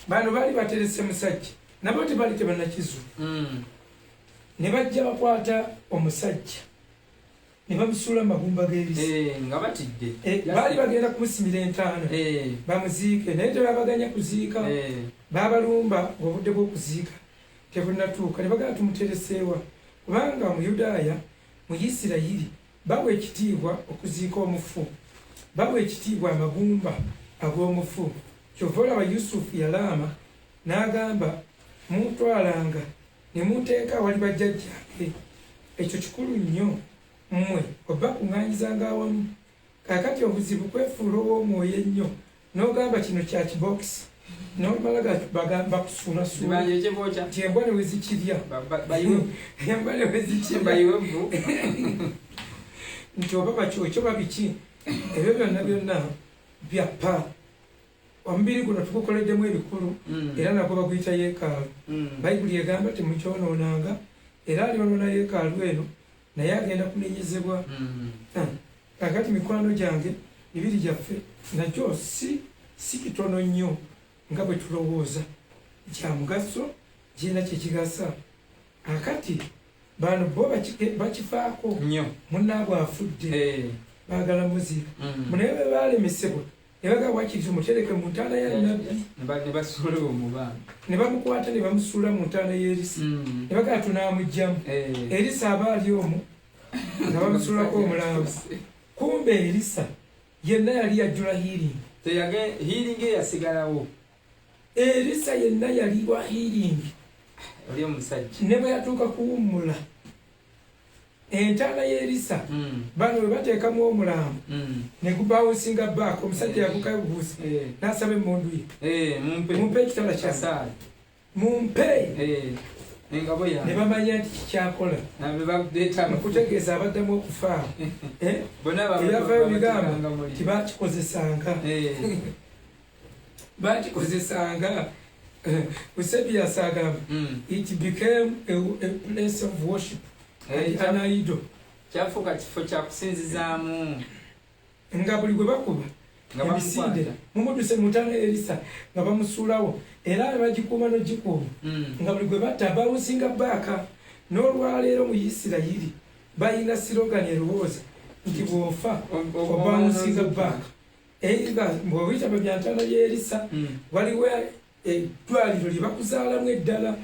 bano baali baterese musajja nabo tebaali tebannakizu. Ne bajja bakwata omusajja ne bamusuula mu magumba g'Eriisa nga batidde. Baali bagenda kumusimira entaana bamuziike naye tebabaganya kuziika. Baabalumba ng'obudde bw'okuziika tebunnatuuka ne bagala tumutereseewa kubanga mu Yudaaya mu Isirayiri bawa ekitiibwa okuziika omufu, bawa ekitiibwa amagumba ag'omufu. Kyova olaba Yusufu yalaama n'agamba mutwalanga ne muteeka awali bajjajjange. Ekyo kikulu nnyo mmwe oba kuŋŋaanyizanga awamu. Kaakati obuzibu kwefuula ow'omwoyo ennyo n'ogamba kino kya kibokisi n'omala bakusuulasuula nti embwa ne wezikirya embwa ne wezikirya nti oba bakyokyo babiki ebyo byonna byappa. Omubiri guno tugukoleddemu ebikulu era nagwo baguyita yeekaalu. Bayibuli egamba temukyonoonanga era alyonoona yeekaalu eno naye agenda kunenyezebwa. Kakati mikwano gyange mibiri gyaffe nagyo si kitono nnyo nga bwe tulowooza. Kya mugaso kirina kyekigasa. Akati bano bo bakifaako munnaabwe afudde baagala muziika. Munaye bwe baalemesebwa ne bagamba wakiriza mutereke mu ntaana ya nnabbi ne bamukwata ne bamusuula mu ntaana y'Eriisa ne bagamba tunaamugyamu. Eriisa aba ali omwo nga bamusuulako omulambo. Kumbe Eriisa yenna yali yajjula healing yasigalawo. Eriisa yenna yali wa healing. Oli omusajja ne bwe yatuuka kuwummula entaana y'Eriisa bano bwe bateekamu omulambo ne gubawunsinga baaka omusajja yabukayo bubuusi n'asaba emmundu ye mumpe ekitala kyasaala mumpe engabo ya ne bamanya nti kikyakola okutegeeza abaddamu okufaawo. Ebyafaayo bigamba bakikozesanga Eusebius agamba it became a place of worship an idol. Kyafuuka kifo kya kusinzizaamu nga buli gwe bakuba emisinde mumuduse mu ntaana y'Eriisa nga bamusuulawo era ne bagikuuma n'ogikuuma nga buli gwe batta bawusinga baaka. N'olwaleero mu Isirayiri balina sirogani erowooza nti bw'ofa obawusinga baaka. Nga bw'oyita mu bya ntaana y'Eriisa waliwo eddwaliro lye bakuzaalamu eddala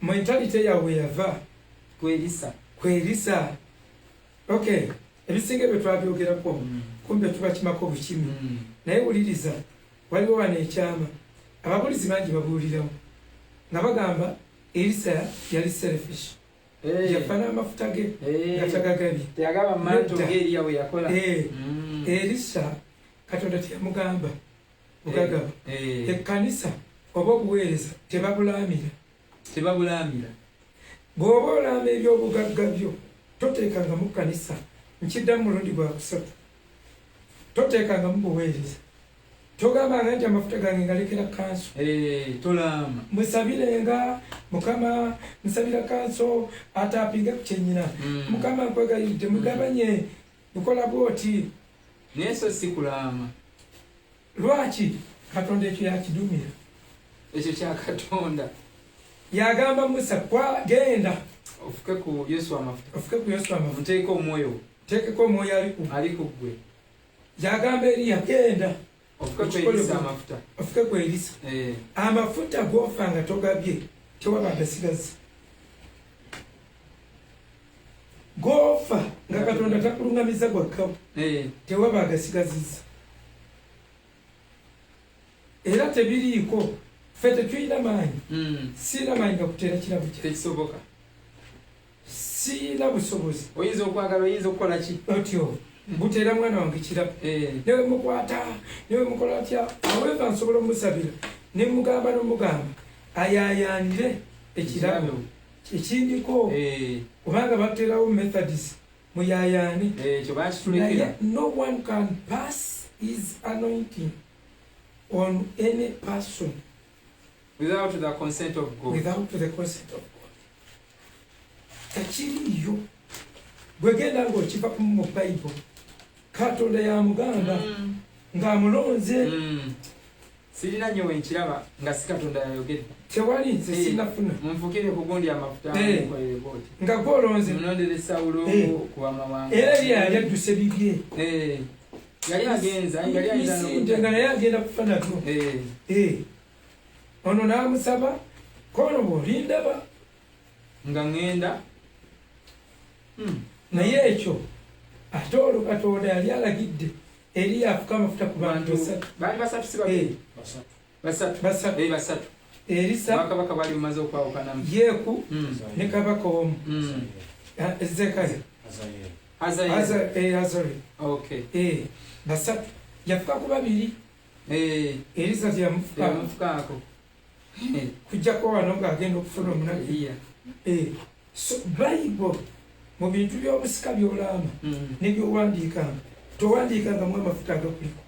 mentalite yaabwe yava kwerisa. Okay, ebisinga bye twabyogerako kumbe tubakimako bukimi naye wuliriza waliwo wano ekyama ababulizi bangi babuulirawo nga bagamba Elisa yali selfish yafana amafuta ge nga tagagabye Elisa Katonda teyamugamba bugagaba ekkanisa oba obuweereza tebabulamira bw'oba olamba ebyobugagga byo toteekanga mu kkanisa nkiddamu mulundi gwa kusatu toteekanga mu buweereza togambanga nti amafuta gange ngalekera kanso musabirenga Mukama nsabira kanso ataapinge ku kyennyina Mukama nkwegayiride mugabanye mukola bwoti naye so si kulaama. Lwaki Katonda ekyo yakidumira ekyo kya Katonda yagamba Musa kwa genda ofuke ku Yesu amafuta muteeke omwoyo teekeko omwoyo ali ku ggwe yagamba Eriya genda ofuke ku Elisa amafuta g'ofa nga togabye tewaba agasigaza g'ofa nga Katonda takulungamiza gwakkawo tewaba agasigazizza era tebiriiko ffe tetulina maanyi siina maanyi gakuteera kirabo tekisoboka siina busobozi oyinza okwagala oyinza okukola ki otyo buteera mwana wange kirabo newe mukwata newe mukola atya aweva nsobola omusabira ne mugamba n'omugamba ayayaanire ekirabo ekindiko kubanga bateerawo Methodist muyayaane naye no one can pass his anointing on any person without the consent of God. Tekiriyo bwegenda ng'okiva mu Bible Katonda yamugamba ng'amulonze sirina nnyo wenkiraba nga si Katonda yayogedde tewali nze sinafuna munfukire ku gundi amafuta nkolere bwoti nga gwolonze munondere Sawulo ku amawanga era yali adduse bibye yali agenza nga naye agenda kufa natwo ono n'amusaba kono bw'olindaba nga ŋŋenda naye ekyo ate olwo Katonda yali alagidde Eriya afuka amafuta ku bantu basatu Elisa bakabaka bali bumaze okwawukanamu Yeeku ne kabaka omu Ezekaya Azari basatu yafuka ku babiri Elisa yamufukaako kujjako wano ng'agenda okufuna omunaku so Bible mu bintu by'obusika by'olama nebyowandiikanga towandiikangamu amafuta agakuliko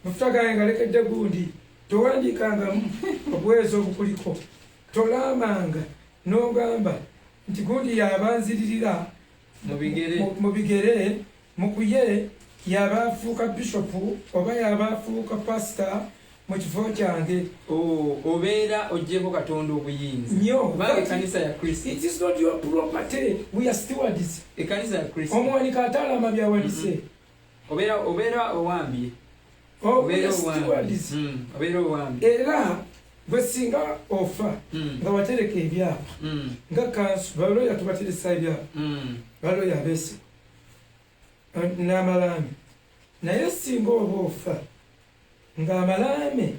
amafuta gange ngalekedde gundi towandiikangamu obuweereza obukuliko tolamanga n'ogamba nti gundi yabanziririra mu bigere mukuye yabaafuuka bishopu oba yabaafuuka pasita mu kifo kyange obeera oggyeko Katonda obuyinza nnyo ekkanisa ya Kristo. It is not your property, we are stewards. Ekkanisa ya Kristo omuwanika ataalama byawanise obeera owambye obeera owambye era bwe singa ofa nga watereka ebyapa nga kansu baloya tubateresa ebyapa baloya abeesi n'amalaami naye singa oba ofa ng'amalaame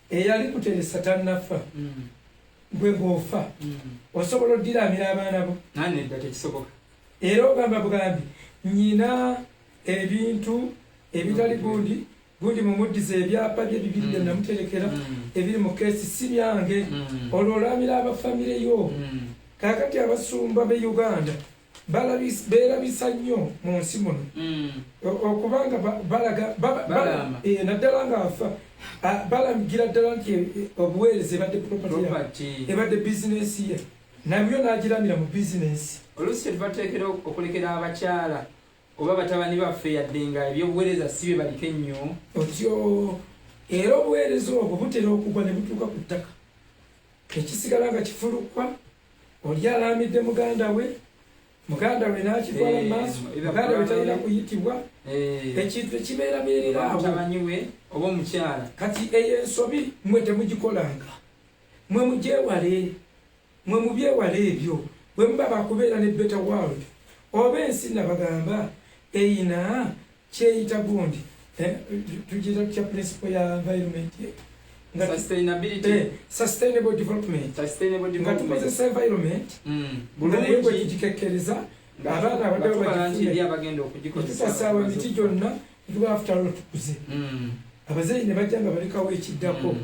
eyali kuteresa tannafa gwe gwofa osobola oddiramira abaana bo nedda tekisoboka era ogamba bugambi nyina ebintu ebitali gundi mumuddiza ebyapa bye bibiri bye namuterekera ebiri mu keesi si byange olwo olamira abafamire yo kaakati abasumba b'e Uganda beerabisa nnyo mu nsi muno okubanga naddala ng'afa balagira ddala nti obuweereza ebadde property ebadde bizinesi ye nabyo n'agiramira mu bizinesi. Oluusi tetubateekera okulekera abakyala oba batabani baffe yadde nga ebyobuweereza si bye baliko ennyo otyo era obuweereza obwo butera okugwa ne butuuka ku ttaka ekisigala nga kifulukwa oli alamidde muganda we muganda we n'akitwala mu maaso muganda we talina kuyitibwa ekintu ekibeera beerera awo tamanyiwe oba omukyala kati eyo ensobi mwe temugikolanga mwe mugyewale mwe mubyewale ebyo bwe muba bakubeera ne better world oba ensi nabagamba eyina kyeyita gundi tugira kya principle ya environment sustainable development nga tukozesa environment naye bwe tugikekkereza abaana abaddewo bagitutasaawa emiti gyonna tuba after all tukuze abazeeyi ne bajja nga balekawo ekiddako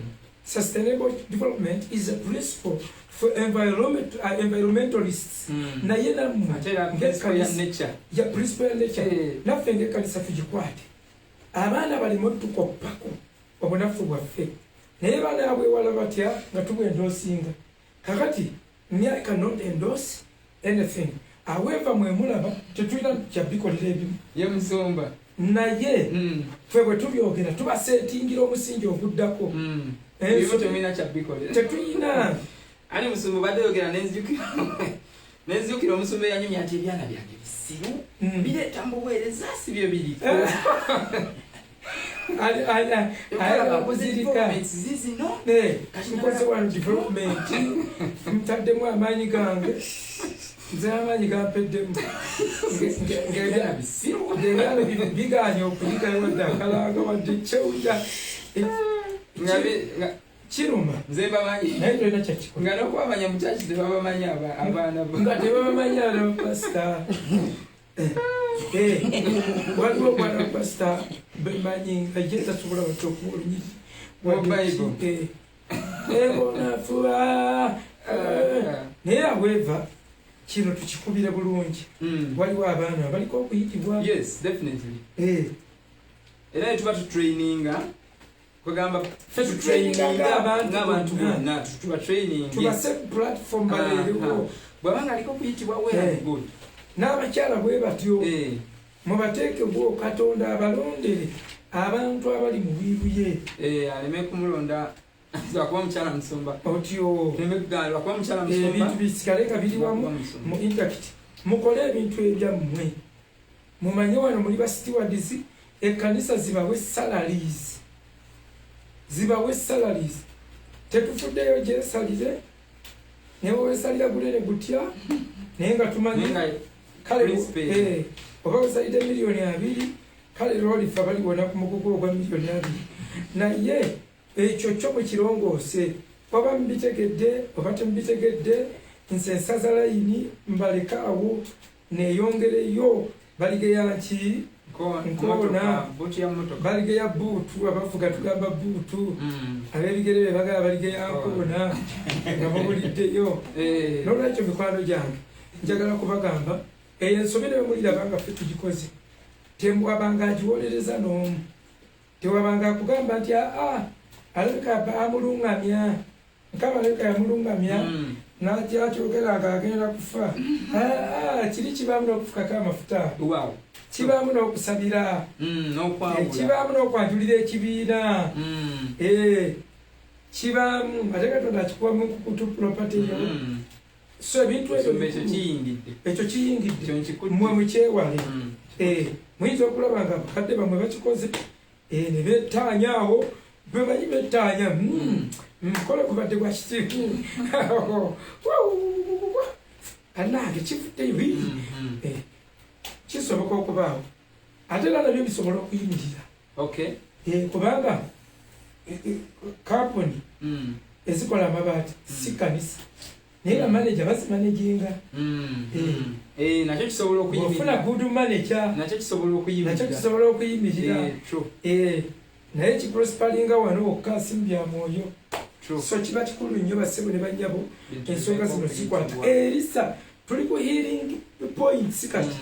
sustainable development is a principle for environmentalists naye nammwe ya principle ya nature naffe ng'ekkanisa tugikwate abaana balimu tukoppako obunafu bwaffe naye banaabwe wala batya nga tubwendoosinga kakati I cannot endorse anything however mwemulaba tetulina kyabikolera ebimu yemusomba naye ffe bwe tubyogera tubaseetingira omusingi oguddako tetulina ani musumba baddeyogera nenzijukira omusumba eyanyumya nti ebyana byange bisiru bireeta mbuweereza si byo biriko nkoze wano development mutaddemu amaanyi gange nze amaanyi gampeddemu ngebyalo biganye okuyigayo wadde akalanga wadde kyewuja kiruma naye tolina kyakikola nga nokubamanya mukyaki tebabamanyi abaana nga tebabamanyi abapasita waliwo omwana pasita bemanyi nga ye tasobola bati okuwa olunyiri ebonafuba naye aweeva kino tukikubire bulungi waliwo abaana baliko okuyitibwa era netuba tutraininga kugamba ng'abantu bonna tubase platform baleerewo bwabanga aliko okuyitibwa well good n'abakyala bwe batyo mubateekebwa katonda abalondere abantu abali mu bwiru ye aleme kumulonda lwakuba mukyala musumba otyo lwakuba mukyala musumba ebintu bisigale nga biri wamu mu intact mukole ebintu ebyammwe mumanye wano muli ba stewards ekkanisa zibawe salaries tetufuddeyo gyesalire newe wesalira gulere gutya naye nga tumanyi kale oba wesalide $2,000,000 kale lwolifa baliwona ku mugugu ogwa $2,000,000 naye ekyo kyo bwe kirongoose oba mubitegedde oba temubitegedde nse ensaza layini mbaleka awo neeyongereyo baligeya nki nkoona baligeya buutu abavuga tugamba buutu ab'ebigere be bagala baligeya nkoona nga babuliddeyo n'olwekyo mikwano gyange njagala kubagamba eyo ensobera bemulirabanga ffe tugikoze temwabanga agiwolereza n'omu tewabanga akugamba nti alabika amulungamya nkabalabika yamulungamya nakyakyogeraga agenda kufa kiri kibaamu n'okufukako amafuta kibaamu n'okusabira kibaamu n'okwanjulira ekibiina kibaamu ate katonda akikuwa mu kutu property yo so ebintu ekyo kiyingidde mwe mukyewale muyinza okulaba nga bakadde bamwe bakikoze ne bettaanya awo bemanyi bettaanya mukole kubadde gwa kitiifu anange kivuddeyo kisoboka okubaawo ate era nabyo bisobola okuyimirira kubanga kampuni ezikola amabaati si kanisa naye nga manager bazimanaginga nakyo kisobola okufuna good manager nakyo kisobola okuyimirira naye kiprosparinga wano wokka simu bya mwoyo so kiba kikulu nnyo basebo ne banyabo ensonga zino zikwata erisa tuli ku healing points kati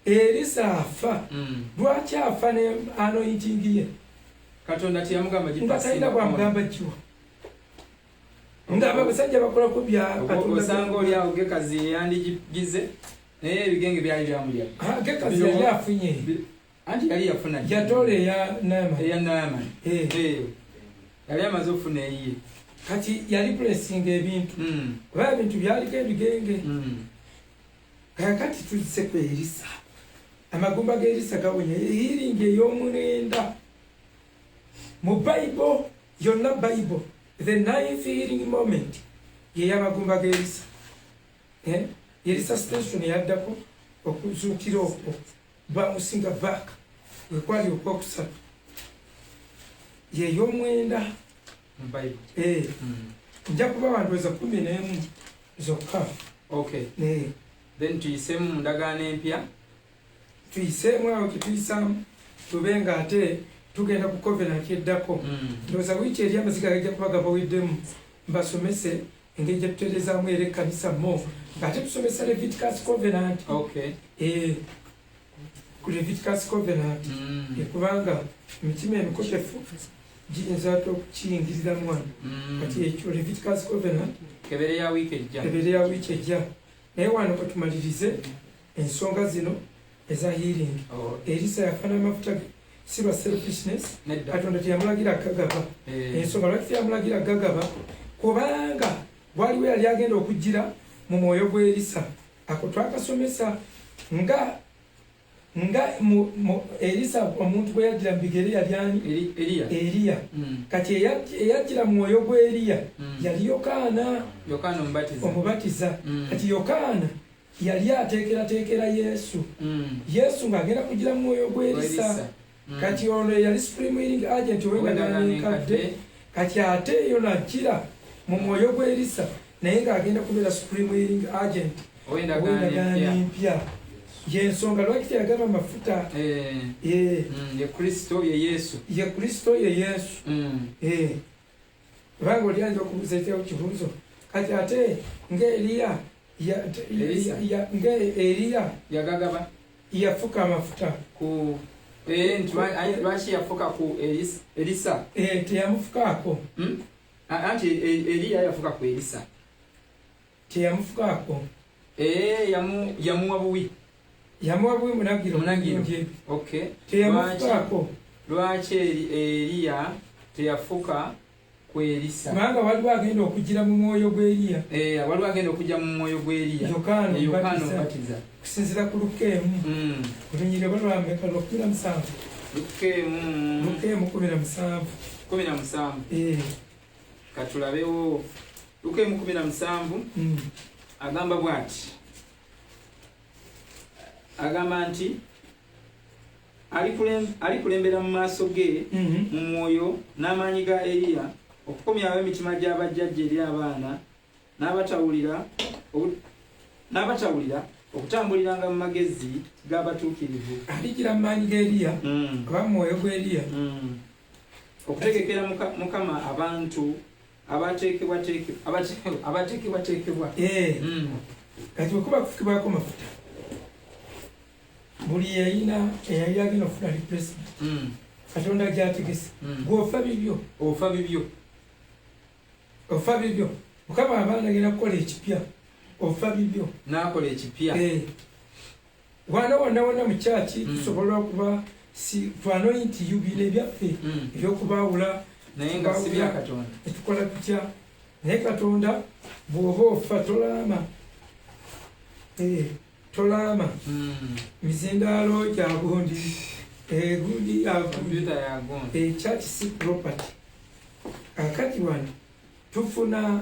erisa afa lwaki afa ne anointing ye katonda tiyamugamba nga talina bwamugamba kiwa nga abasajja bakolako bya osanga oli awo gekazi yandigize naye ebigenge byali byamulya gekazi yali afunye anti yali yafuna yatoola eya naamani yali amaze okufuna eyiye kati yali pulesinga ebintu oba ebintu byaliko ebigenge kakati tuzise ku Elisa amagumba ga Elisa gawonye healing ey'omwenda mu Bible yonna Bible the ninth healing moment ye yamagumba ga Elisa Elisa station yaddako okuzuukira okwo bamusinga back wekwali okwokusatu ye y'omwenda mu Bible nja kuba wandoza 11 zokka. Okay. Then tuyisemu ndagaano empya tuyisemu awo kituyisaamu tubenga ate tugenda ku covenant eddako ndowooza wiiki eri amaziga gajja kuba gabaweddemu mbasomese engeri gye tutereezaamu era ekkanisa mo ng'ate tusomesa Leviticus covenant. Okay. Ku Leviticus covenant kubanga emitima emikotefu giyinza okukiyingirira mwana kati ekyo Leviticus covenant kebere ya wiiki ejja naye wano katumalirize ensonga zino eza healing. Elisa yafana amafuta si lwa selfishness Katonda teyamulagira gagaba ensonga lwaki yamulagira gagaba kubanga waliwo yali agenda okujjira mu mwoyo gwa Elisa ako twakasomesa nga Elisa omuntu bwe yajjira mu bigere yali ani Eliya kati eyajjira mu mwoyo gwa Eliya yali Yokaana omubatiza kati Yokaana yali ateekerateekera Yesu ng'agenda kujjira mu mwoyo gwa Elisa kati ono yali supreme healing agent ow'endagaano kati ate eyo najjira mu mwoyo gwa Elisa naye ng'agenda kubeera supreme healing agent ow'endagaano empya yensonga lwaki teyagaba amafuta ye Kristo ye Yesu kubanga olyanja okubuuza ekyawo kibuuzo kati ate ng'Eliya yagagaba yafuka amafuta ku lwaki yafuka ku Elisa teyamufukaako anti Eliya yafuka ku Elisa teyamufukaako yamuwa buwi munagiro. Okay. Teyamufukaako lwaki Eliya teyafuka ku Elisa kubanga waliwo agenda okujjira mu mwoyo gwa Eliya waliwo agenda okujja mu mwoyo gwa Eliya Yokaana omubatiza kusinziira ku Lukeemu olunyirira balwameka 17 Lukeemu 17 katulabewo Lukeemu 17 agamba bw'ati agamba nti alikulembera mu maaso ge mu mwoyo n'amaanyi ga Eliya okukomyawo emitima gy'abajjajja eri abaana n'abatawulira okutambuliranga mu magezi g'abatuukirivu. Alijira mu maanyi ga Eliya oba mu mwoyo gwa Eliya okutegekera Mukama abantu abateekebwateekebwa kati wekuba kufukibwako mafuta buli yayina eyali agenda okufuna replacement Katonda gy'ategese gw'ofa bibyo Mukama abaana agenda kukola ekipya ofa bibyo n'akola ekipya wonna mu kyaki tusobola okuba twanoyi nti bino ebyaffe ebyokubaawula naye nga si bya Katonda netukola tutya naye Katonda bw'oba ofa tolaama mizindaalo gya gundi gundi church si property akati wano tufuna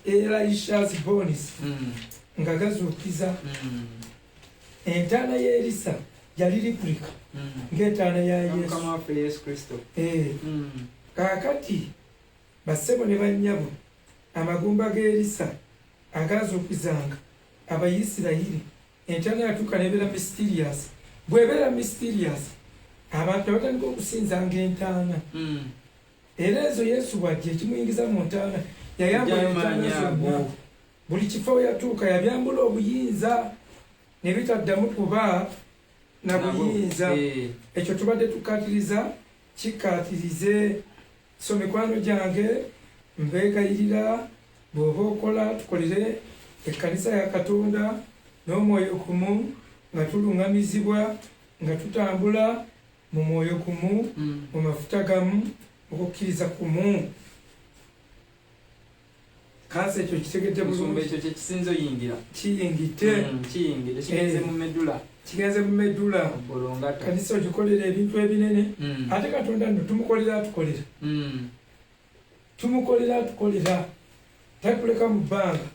Elisha's bones nga gazuukiza entaana ya Elisa yali replica ng'entaana ya Yesu Kristo kakati bassebo ne bannyabo amagumba ga Elisa agazuukizanga Abayisirayiri entaana yatuuka nebeera mysterious bw'ebeera mysterious abantu abatandika okusinzanga entaana era ezo Yesu bw'ajja ekimuyingiza mu ntaana yayambula entaana zonna buli kifo yatuuka yabyambula obuyinza ne bitaddamu kuba na buyinza ekyo tubadde tukaatiriza kikaatirize so mikwano gyange mbeegayirira bw'oba okola tukolere ekkanisa ya Katonda n'omwoyo gumu nga tuluŋŋamizibwa nga tutambula mu mwoyo gumu mu mafuta gamu okukkiriza kumu kansa ekyo kitegedde musumba ekyo kyekisinza oyingira kiyingite kiyingire kigenze mu meddula kigenze mu meddula bolongata kanisa ogikolera ebintu ebinene ate Katonda nno tumukolera atukolera tumukolera atukolera takuleka mu bbanga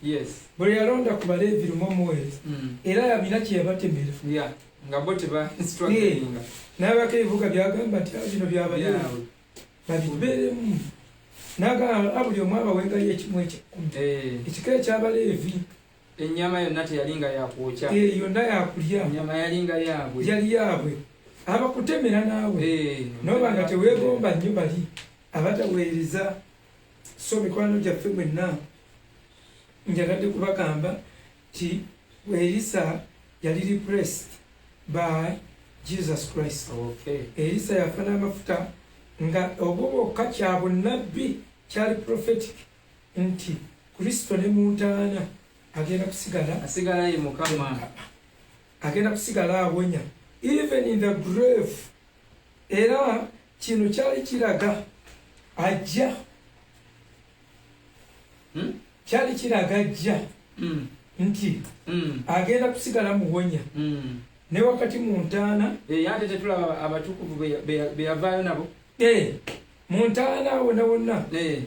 bwe yalonda ku Baleevi lumu omuweereza era yabina kye yabatemera nga bo tebainstructinga n'abako ebibuga byagamba nti bino byabaleevi babibeeremu n'agamba buli omu abawengayo ekimu eky'ekkumi ekika eky'Abaleevi ennyama yonna teyalinga yakwokya yonna yakulya ennyama yalinga yaabwe yali yaabwe abakutemera naawe noba nga teweegomba nnyo bali abataweereza so mikwano gyaffe mwenna njagadde kubagamba nti Elisa yali replaced by Jesus Christ. Elisa yafuna amafuta nga obwobwokka kya bunnabbi kyali prophetic nti Kristo ne muntaana agenda asigala ye Mukama agenda kusigala awonya even in the grave. Era kino kyali kiraga ajja kyali kiraga ajja nti agenda kusigala muwonya ne wakati mu ntaana ate tetulaba abatukuvu be yavaayo nabo mu ntaana wonna wonna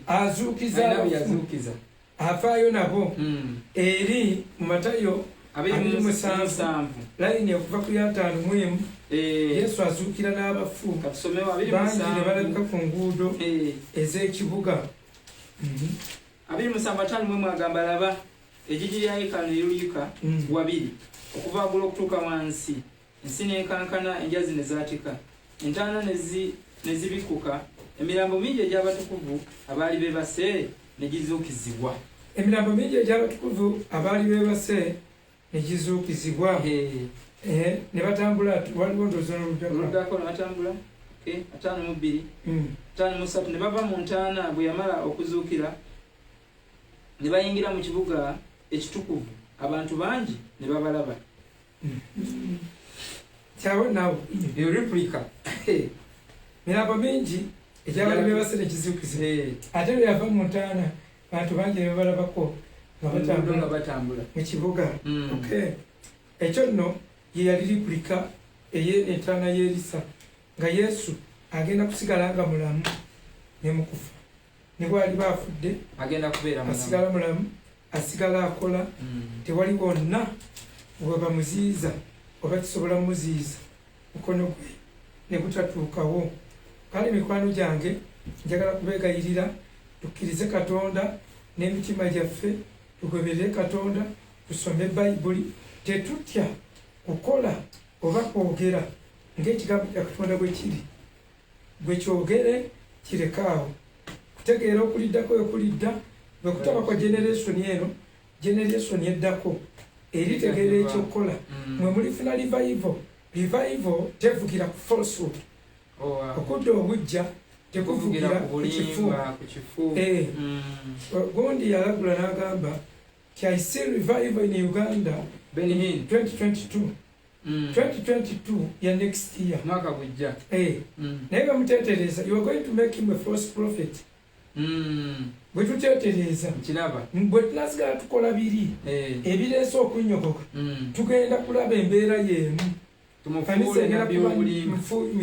azuukiza afaayo nabo eri mu Matayo 27 layini okuva ku ya 5 Yesu azuukira n'abafu bangi ne balabika ku nguudo ez'ekibuga 27:5 agamba laba ejiji lya yeekaalu ne liyuka wabiri okuva waggulu okutuuka wansi ensi n'enkankana enjazi ne zaatika entaana ne zibikuka emirambo mingi egy'abatukuvu abaali beebase ne gizuukizibwa emirambo mingi egy'abatukuvu abaali beebase ne gizuukizibwa ne batambula waliwo ndowooza n'oluddako ne batambula 5:2 5:3 ne bava mu ntaana bwe yamala okuzuukira ne bayingira mu kibuga ekitukuvu abantu bangi ne babalaba kyawo nawo replica mirambo mingi egyabali beebase ne gizuukizibwa ate bwe yava mu ntaana abantu bangi ne babalabako nga batambula mu kibuga ekyo nno ye yali replica entaana y'Elisa nga Yesu agenda kusigala nga mulamu ne mukufa ne bwali baafudde agenda kubeera asigala mulamu asigala akola tewali wonna bwe bamuziiza oba kisobola muziiza mukono gwe ne gutatuukawo. Kale mikwano gyange njagala kubeegayirira tukkirize Katonda n'emitima gyaffe tugoberere Katonda tusome Bayibuli tetutya kukola oba kwogera ng'ekigambo kya Katonda bwe kiri bwe kyogere kirekaawo kutegeera okuliddako ekulidda bwe kutaba kwa generation eno generation eddako eritegeera ekyokukola mwe mulifuna revival tevugira ku falsehood okudda obujja tekuvugira ku kifu gundi yalagula n'agamba ti I see revival in Uganda 2022 ya next year mwaka gujja naye bamuteetereza you are going to make him a false prophet bwe tuteetereza bwe tunasigala tukola biri ebireese okunnyogoka tugenda kulaba embeera y'emu kanisa egenda kuba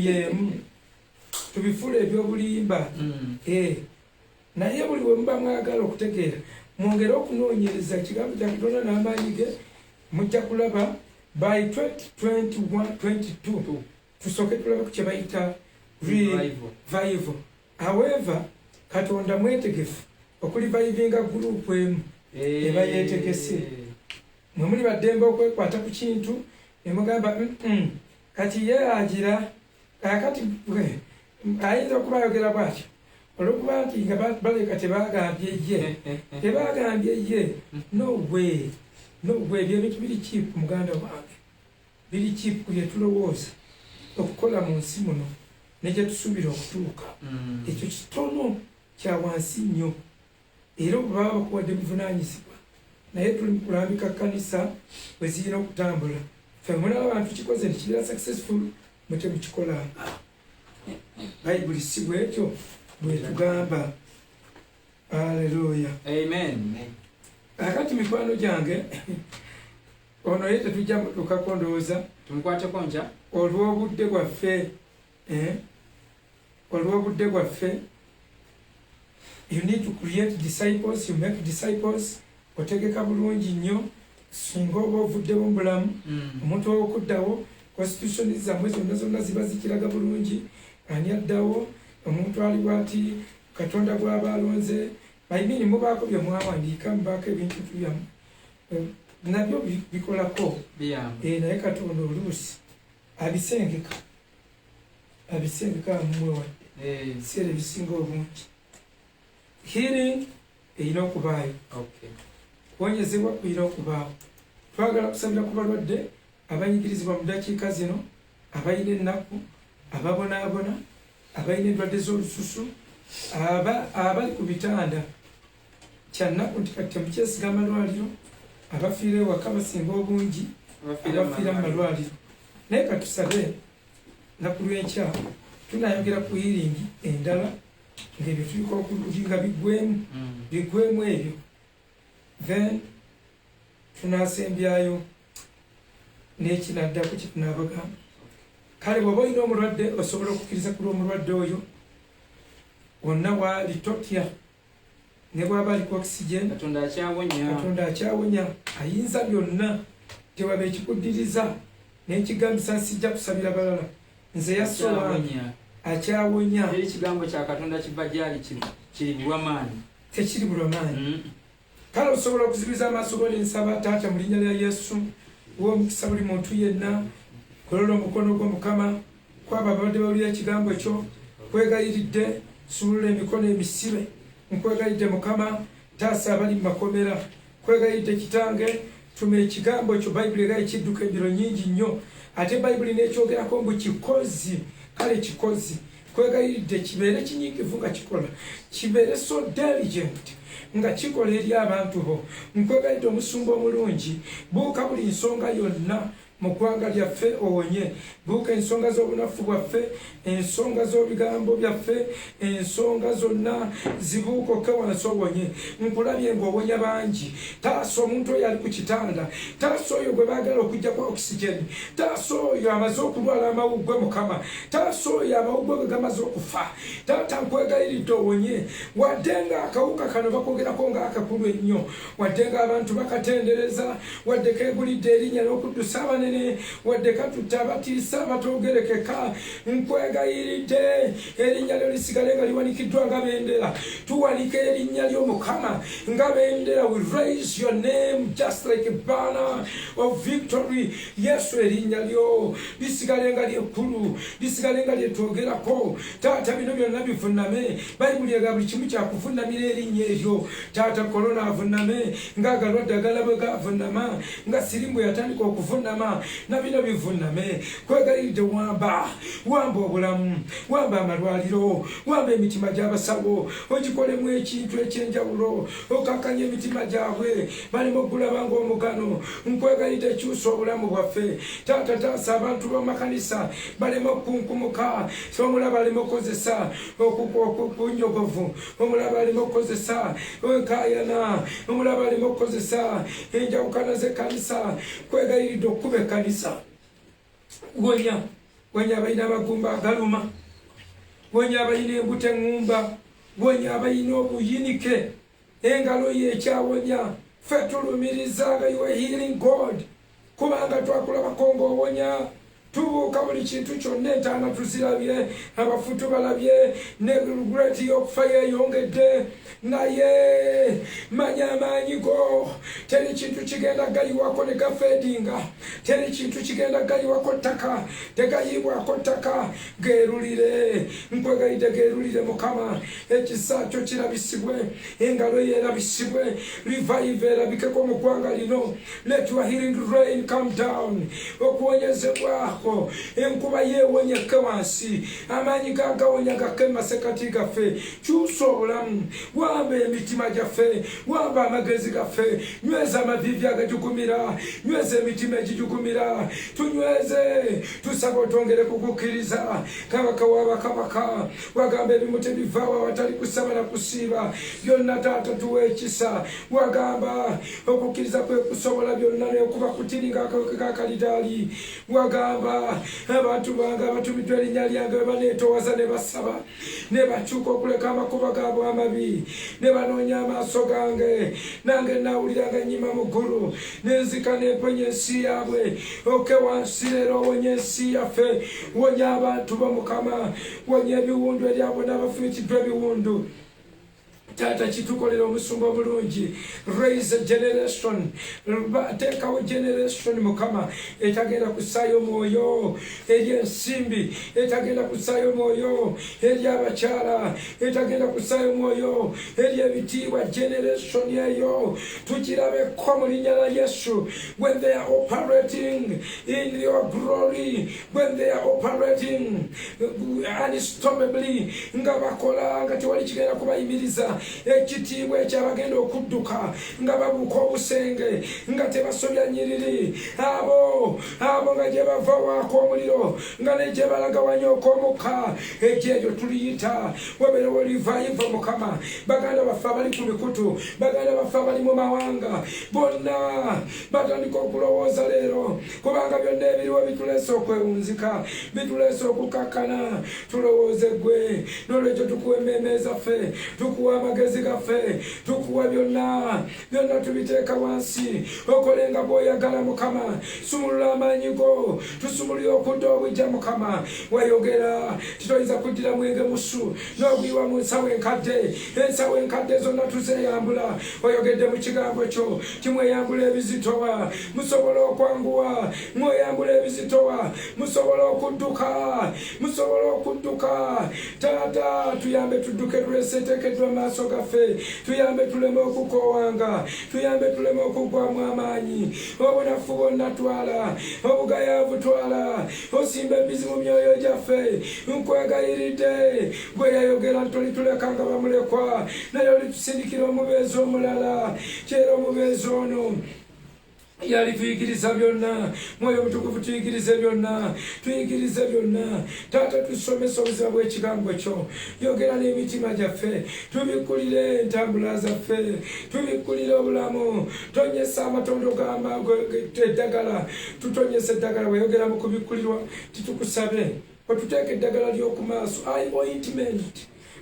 y'emu tubifuula ebyobulimba naye buli we muba mwagala okutegeera mwongere okunoonyereza ekigambo kya Katonda n'amaanyi ge mujja kulaba by 2021-22 tusooke tulaba ku kye bayita revival. However Katonda mwetegefu okulivayivinga gurupu emu eba yeetegese mwe muli baddembe okwekwata ku kintu ne mugamba kati ye agira kati ayinza okuba ayogera bwatyo olwokuba nti nga baleka tebagambye ye no way byebintu biri kiipu muganda wange biri kiipu ku bye tulowooza okukola mu nsi muno ne gye tusuubira okutuuka ekyo kitono kya wansi nnyo era obubaba bakuwadde buvunaanyizibwa naye tuli mu kulambika kanisa bwe zirina okutambula ffe mulaba abantu kikoze nekibeera successful mwe temukikolanga Bayibuli si bwekyo bwetugamba Hallelujah. Amen. Akati mikwano gyange ono yete tujja mutukako ndowooza tumukwateko nja olw'obudde bwaffe olw'obudde bwaffe. You need to create disciples, you make disciples. Otegeka bulungi nnyo singa oba ovuddemu mubulamu omuntu okuddawo constitution zammwe zonna ziba zikiraga bulungi ani addawo omuntu ali bwati Katonda bw'aba alonze bayimini mubaako bye mwawandiika mubaako ebintu byammwe nabyo bikolako naye Katonda oluusi abisengeka mumwe wadde ebiseera ebisinga obungi. Healing erina okubaayo, kuwonyezebwa kulina okubaawo. Twagala kusabira ku balwadde abanyigirizibwa mu ddakiika zino, abalina ennaku, ababonaabona, abalina endwadde z'olususu, abali ku bitanda kyannaku nti kati temukyesiga amalwaliro, abafiira ewaka basinga obungi abafiira mu malwaliro. Naye katusabe naku lw'enkya tunayogera ku healing endala ng'ebyo tuliko okulinga bigwemu ebyo, then tunasembyayo n'ekinaddako kyetunaabagamba. Kale bw'oba olina omulwadde osobola okukkiriza ku lw'omulwadde oyo wonna waali totya, ne bw'aba aliko oxygen Katonda akyawonya, ayinza byonna, tewaba ekikuddiriza n'ekigambisa sijja kusabira balala, nze yasowange akyawonya. Ekigambo kya Katonda kiva gyali kiri bulwamaanyi, tekiri bulwamaanyi. Kale osobola okuzibiza amaaso go n'ensaba Taata mu linnya lya Yesu, w'omukisa buli muntu yenna, golola omukono gwo Mukama kwabo abadde bawulira ekigambo ekyo, kwegayiridde sulula emikono emisibe, nkwegayidde Mukama taasa abali mu makomera, kwegayidde Kitange tuma ekigambo ekyo Bayibuli era ekidduka embiro nnyingi nnyo, ate Bayibuli n'ekyogerako mbu kikozi. Kale kikozi kwegayiridde kibeere kinyiikivu nga kikola, kibeere so diligent nga kikola eri abantu bo. Nkwegayidde omusumba omulungi, buuka buli nsonga yonna mu ggwanga lyaffe owonye, buuka ensonga z'obunafu bwaffe, ensonga z'obigambo byaffe, ensonga zonna zibuuka okke wansi owonye. Nkulabye ng'owonya bangi. Taasa omuntu oyo ali ku kitanda, taasa oyo gwe baagala okujja kwa oxygen, taasa oyo amaze okulwala amawuggwe Mukama, taasa oyo amawuggwe ge gamaze okufa. Taata nkwegayiridde owonye, wadde nga akawuka kano bakogerako ng'akakulu ennyo, wadde nga abantu bakatendereza, wadde keegulidde erinnya n'okuddusa abanene, wadde katutta abatiisa abatoogerekeka, nkwegayiridde erinnya lyo lisigale nga liwanikiddwa nga bendera. Tuwanika erinnya ly'Omukama nga bendera. We raise your name just like a banner of victory. Yesu erinnya lyo lisigale nga lyekkulu, lisigale nga lyetwogerako. Taata bino byonna bivunname. Bayibuli ega buli kimu kyakuvunnamira erinnya eryo. Taata korona avunname, ng'agalwadde agala bwe gavunnama, nga sirimbu yatandika okuvunnama, na bino bivunname. Kwegayiridde wamba obulamu, wamba amalwaliro, wamba emitima gy'abasawo, ogikolemu ekintu ekyenjawulo, okakkanya emitima gyabwe baleme okulaba ng'omugano. Nkwegayidde kyusa obulamu bwaffe. Taata taasa abantu b'amakanisa baleme okunkumuka, omulaba aleme okukozesa okunyogovu, omulaba aleme okukozesa enkayana, omulaba aleme okukozesa enjawukana z'ekkanisa. Kwegayiridde okuba ekkanisa. Wonya abalina amagumba agaluma, wonya abalina embuto eŋŋumba, wonya abalina obuyinike, engalo ye ekyawonya. Ffe tulumiriza nga you are healing God, kubanga twakulabako ng'owonya. Tubuuka buli kintu kyonna, entaana tuzirabye, abafutu balabye, ne regret y'okufa yeeyongedde, naye manya amaanyi go. Teri kintu kigenda gayiwako ne gafeedinga, teri kintu kigenda gayiwako ttaka tegayiibwako ttaka. Geerulire, nkwegayidde geerulire Mukama. Ekisa kyo kirabisibwe, engalo ye erabisibwe, revive erabikeko mu ggwanga lino. Let your healing rain come down. Okuwonyezebwa tusaako enkuba yeewonyeke wansi amaanyi gagawonya gakke masekati gaffe kyusa obulamu wamba emitima gyaffe wamba amagezi gaffe nyweza amavivi agajugumira nyweza emitima egijugumira tunyweze tusaba otwongere kukukkiriza kabaka wabakabaka wagamba ebimu tebivaawo awatali kusaba na kusiiba byonna taata tuwa ekisa wagamba okukkiriza kwe kusobola byonna n'okuba kutiringa akawuka kakalidaali wagamba abantu bange abatumiddwa erinnya lyange bwe baneetoowaza ne basaba ne bakyuka okuleka amakuba gaabwe amabi ne banoonya amaaso gange nange naawuliranga nnyima mu ggulu nenzika nemponya ensi yaabwe oke wansi leero wonya ensi yaffe wonya abantu bo Mukama wonya ebiwundu eryabwe n'abafumikiddwa ebiwundu Tata kitukolera omusumba bulungi raise a generation tekawo generation Mukama etagenda kusaayo mwoyo eri ensimbi etagenda kusaayo mwoyo eri abakyala etagenda kusaayo mwoyo eri ebitiibwa generation eyo tukirabeko mu linnya la Yesu when they are operating in your glory when they are operating unstoppably nga bakola nga tewali kigenda kubayimiriza ekitiibwa ekyabagenda okudduka nga babuuka obusenge nga tebasobya nnyiriri abo nga gye bava waako omuliro nga ne gye balaga wanyooka omukka ekyejo tuliyita wabeerewo livaayiva Mukama baganda baffe abali ku mikutu baganda baffe abali mu mawanga bonna batandika okulowooza leero kubanga byonna ebiriwo bituleese okwewunzika bituleese okukakkana tulowooze gwe n'olwekyo tukuwa emmeeme zaffe tukuwa amagezi gaffe tukuwa byonna tubiteeka wansi okolenga bw'oyagala Mukama sumulula amaanyi go tusumulire okudda obujja Mukama wayogera titoyinza kuddira mwenge musu n'ogwiwa mu nsawo enkadde zonna tuzeeyambula oyogedde mu kigambo kyo kimweyambula ebizitowa musobola okwanguwa mweyambula ebizitowa musobola okudduka taata tuyambe tudduke tuleeseteekeddwa maaso gaffe tuyambe tuleme okukoowanga tuyambe tuleme okuggwamu amaanyi obunafu bwonna twala obugayaavu twala osimba embizi mu myoyo gyaffe nkwegayiridde gwe yayogera ntolituleka nga bamulekwa naye olitusindikira omubeezi omulala kyera omubeezi ono yali tuyigiriza byonna mwoyo mutukuvu tuyigirize byonna taata tusomesa obuzima bw'ekigambo kyo yogera n'emitima gyaffe tubikkulire entambula zaffe tubikkulire obulamu tonyesa amatondo eddagala tutonyesa eddagala weyogera mu kubikkulirwa titukusabe otuteeka eddagala ly'oku maaso ointment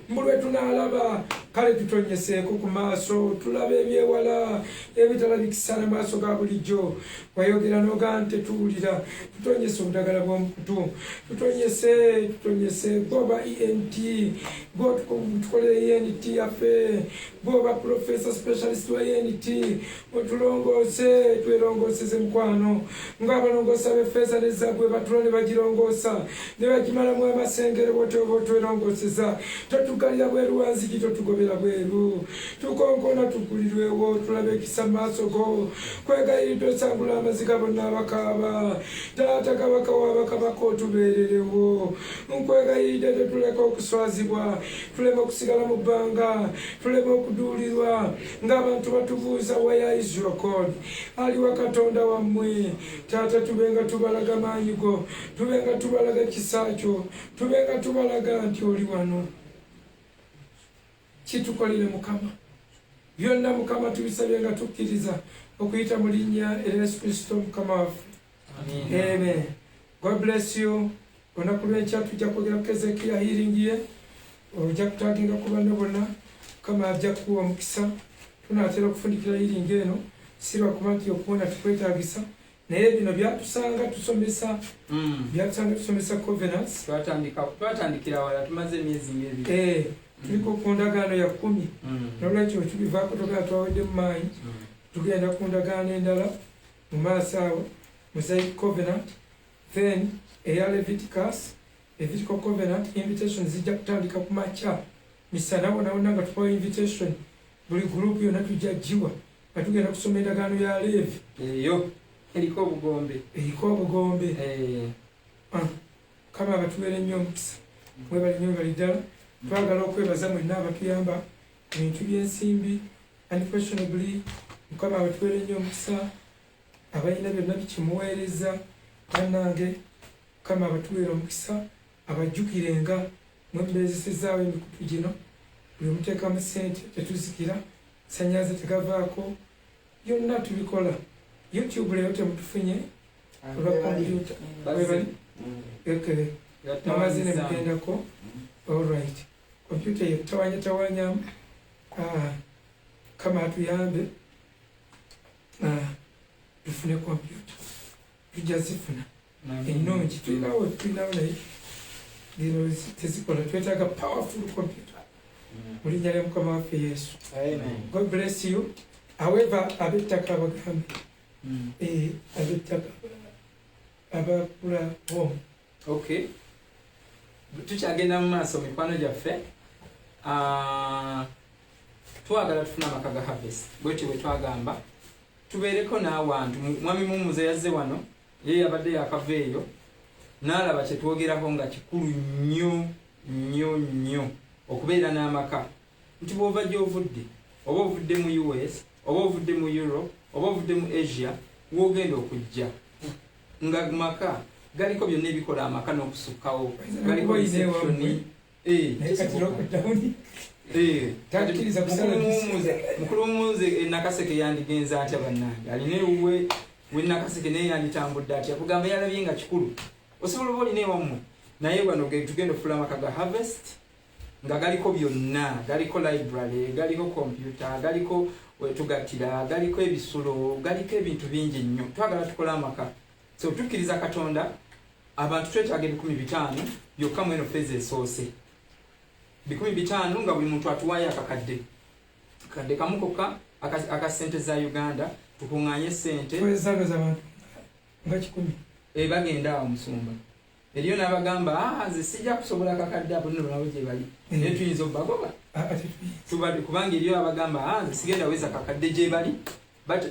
mbulwe tunaalaba kale tutonyeseeko ku maaso tulabe ebyewala ebitalabikisana maaso ga bulijjo wayogera n'ogaa tetuwulira tutonyese obudagala bw'omukutu tutonyese gwoba ENT tukolere ENT yaffe gwoba professor specialist wa ENT otulongoose twerongoseze mukwano ng'abalongoosa b'effeeza n'ezzaabu batula ne bagirongoosa ne bagimalamu amasengere bw'otoba otwerongoseza totugalira bweru wanzigi totugobera bweru tukonkona tugulirwewo tulabe ekisa mu maaso go kwegayiridde osambula amaziga bonna abakaaba taata kabaka wabakabaka otubeererewo nkwegayiridde tetuleka okuswazibwa tuleme okusigala mu bbanga tuleme okuduulirwa ng'abantu batubuuza where is your God aliwa katonda wammwe taata tubenga tubalaga maanyi go tubenga tubalaga kisa kyo tubenga tubalaga nti oli wano kitukolire Mukama byonna Mukama tubisabye nga tukkiriza okuyita mu linnya erya Yesu Kristo Mukama waffe amen. God bless you. Olunaku lw'enkya tujja kwogera ku Keezeekiya healing ye ojja kutaginga ku banne bonna Mukama ajja kuwa omukisa tunaatera okufundikira healing eno sirwa kuba nti okuwona tukwetaagisa naye bino byatusanga tusomesa covenants twatandikira wala tumaze emyezi ng'ebiri tuliko ku ndagaano ya 10 nolwekyo tubivaako togera twawedde mu maanyi tugenda ku ndagaano endala mu maaso awo Mosaic covenant then eya Levitical covenant invitation zijja kutandika ku makya misana wona nga tupawo invitation buli group yonna tujja ggiwa nga tugenda kusoma endagaano ya Levi eyo eriko obugombe kama abatuwere nnyo omukisa mwebali nnyo bali ddala twagala okwebaza mwenna abatuyamba ebintu by'ensimbi unquestionably mukama abatuwere nnyo omukisa abalina byonna bikimuweereza bannange kama abatuweera omukisa abajjukirenga mwembeezesezaawo emikutu gino buli omuteekamu ssente tetuzikira sanyaze tegavaako byonna tubikola youtube leero temutufunye olwa kompyuta webali namazine mugendako allright kompyuta eyo tawanyamu kama atuyambe tufune kompyuta tujja zifuna ennungi tulinawo naye zino tezikola twetaaga powerful computer mu linnya lya mukama waffe yesu god bless you however ab'ettaka abagambe ab'ettaka abakula home okay tukyagenda mu maaso mikwano gyaffe twagala tufuna amaka ga harvest bwetyo bwe twagamba tubeereko n'awantu mwami mumuze yazze wano ye yabadde yakava eyo n'alaba kyetwogerako nga kikulu nnyo okubeera n'amaka nti bw'ova gy'ovudde oba ovudde mu US oba ovudde mu Europe oba ovudde mu Asia w'ogenda okujja nga maka galiko byonna ebikola amaka n'okusukkawo galiko receptioni mukulu w'omuze Nakaseke yandigenza atya bannange alina ewuwe we Nakaseke naye yanditambudde atya kugamba yalabye nga kikulu osobola oba olina ewammwe naye wano tugenda okufula amaka ga harvest nga galiko byonna galiko library galiko computer galiko wetugattira galiko ebisulo galiko ebintu bingi nnyo twagala tukola amaka so tukkiriza Katonda abantu twetaaga 500 byokka mweno fezi esoose 500 nga buli muntu atuwaayo akakadde kamu kokka akasente za Uganda tukuŋŋaanye sente bagenda awo Musumba eriyo n'abagamba nze sijja kusobola akakadde abo nno nabo gye bali naye tuyinza obbagoba kubanga eriyo abagamba nze sigenda weza akakadde gye bali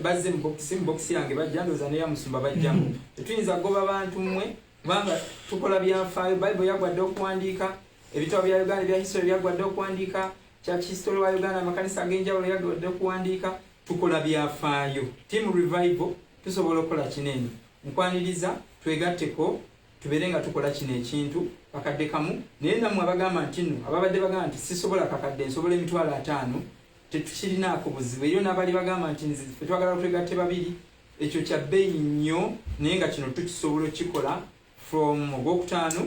bazze mu bokisi yange bajja ndoza neya Musumba bajjamu tetuyinza kugoba bantu mmwe kubanga tukola byafaayo Bible yagwadde okuwandiika ebitabo bya Uganda bya history byagwadde okuwandiika Church history wa Uganda amakanisa ag'enjawulo yagwadde okuwandiika tukola byafaayo team revival tusobola okukola kinene nkwaniriza twegatteko tubeere nga tukola kino ekintu kakadde kamu naye nammwe abagamba nti nno ababadde bagamba nti sisobola kakadde nsobola 5,000 tetukirinaako buzibu eriyo n'abali bagamba nti nze twagala twegatte babiri ekyo kya bbeeyi nnyo naye nga kino tukisobola okikola from Ogwokutaano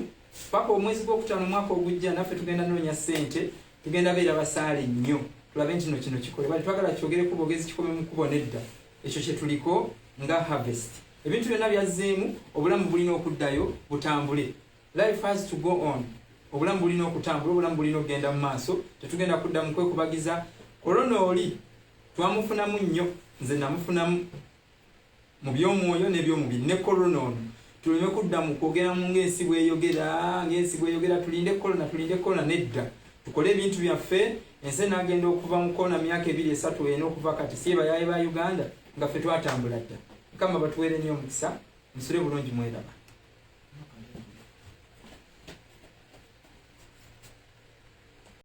paka omwezi gw'okutaano omwaka ogujja naffe tugenda noonya ssente tugenda beera basaale nnyo tulabe nti kino kikole bali twagala kyogereko bwogezi kikome mu kubo nedda ekyo kye tuliko nga harvest ebintu byonna byazzeemu obulamu bulina okuddayo butambule life has to go on obulamu bulina okutambula obulamu bulina okugenda mu maaso tetugenda kudda mu kwekubagiza korona oli twamufunamu nnyo nze namufunamu mu by'omwoyo n'ebyomubiri ne korona ono tuleme kudda mu kwogera mu ng'ensi bweyogera tulinde korona nedda tukole ebintu byaffe ensi n'agenda okuva mu koona myaka 2-3 eno okuva kati si bayaye ba Uganda nga ffe twatambula dda Mukama batuweere nnyo omukisa musule bulungi mweraba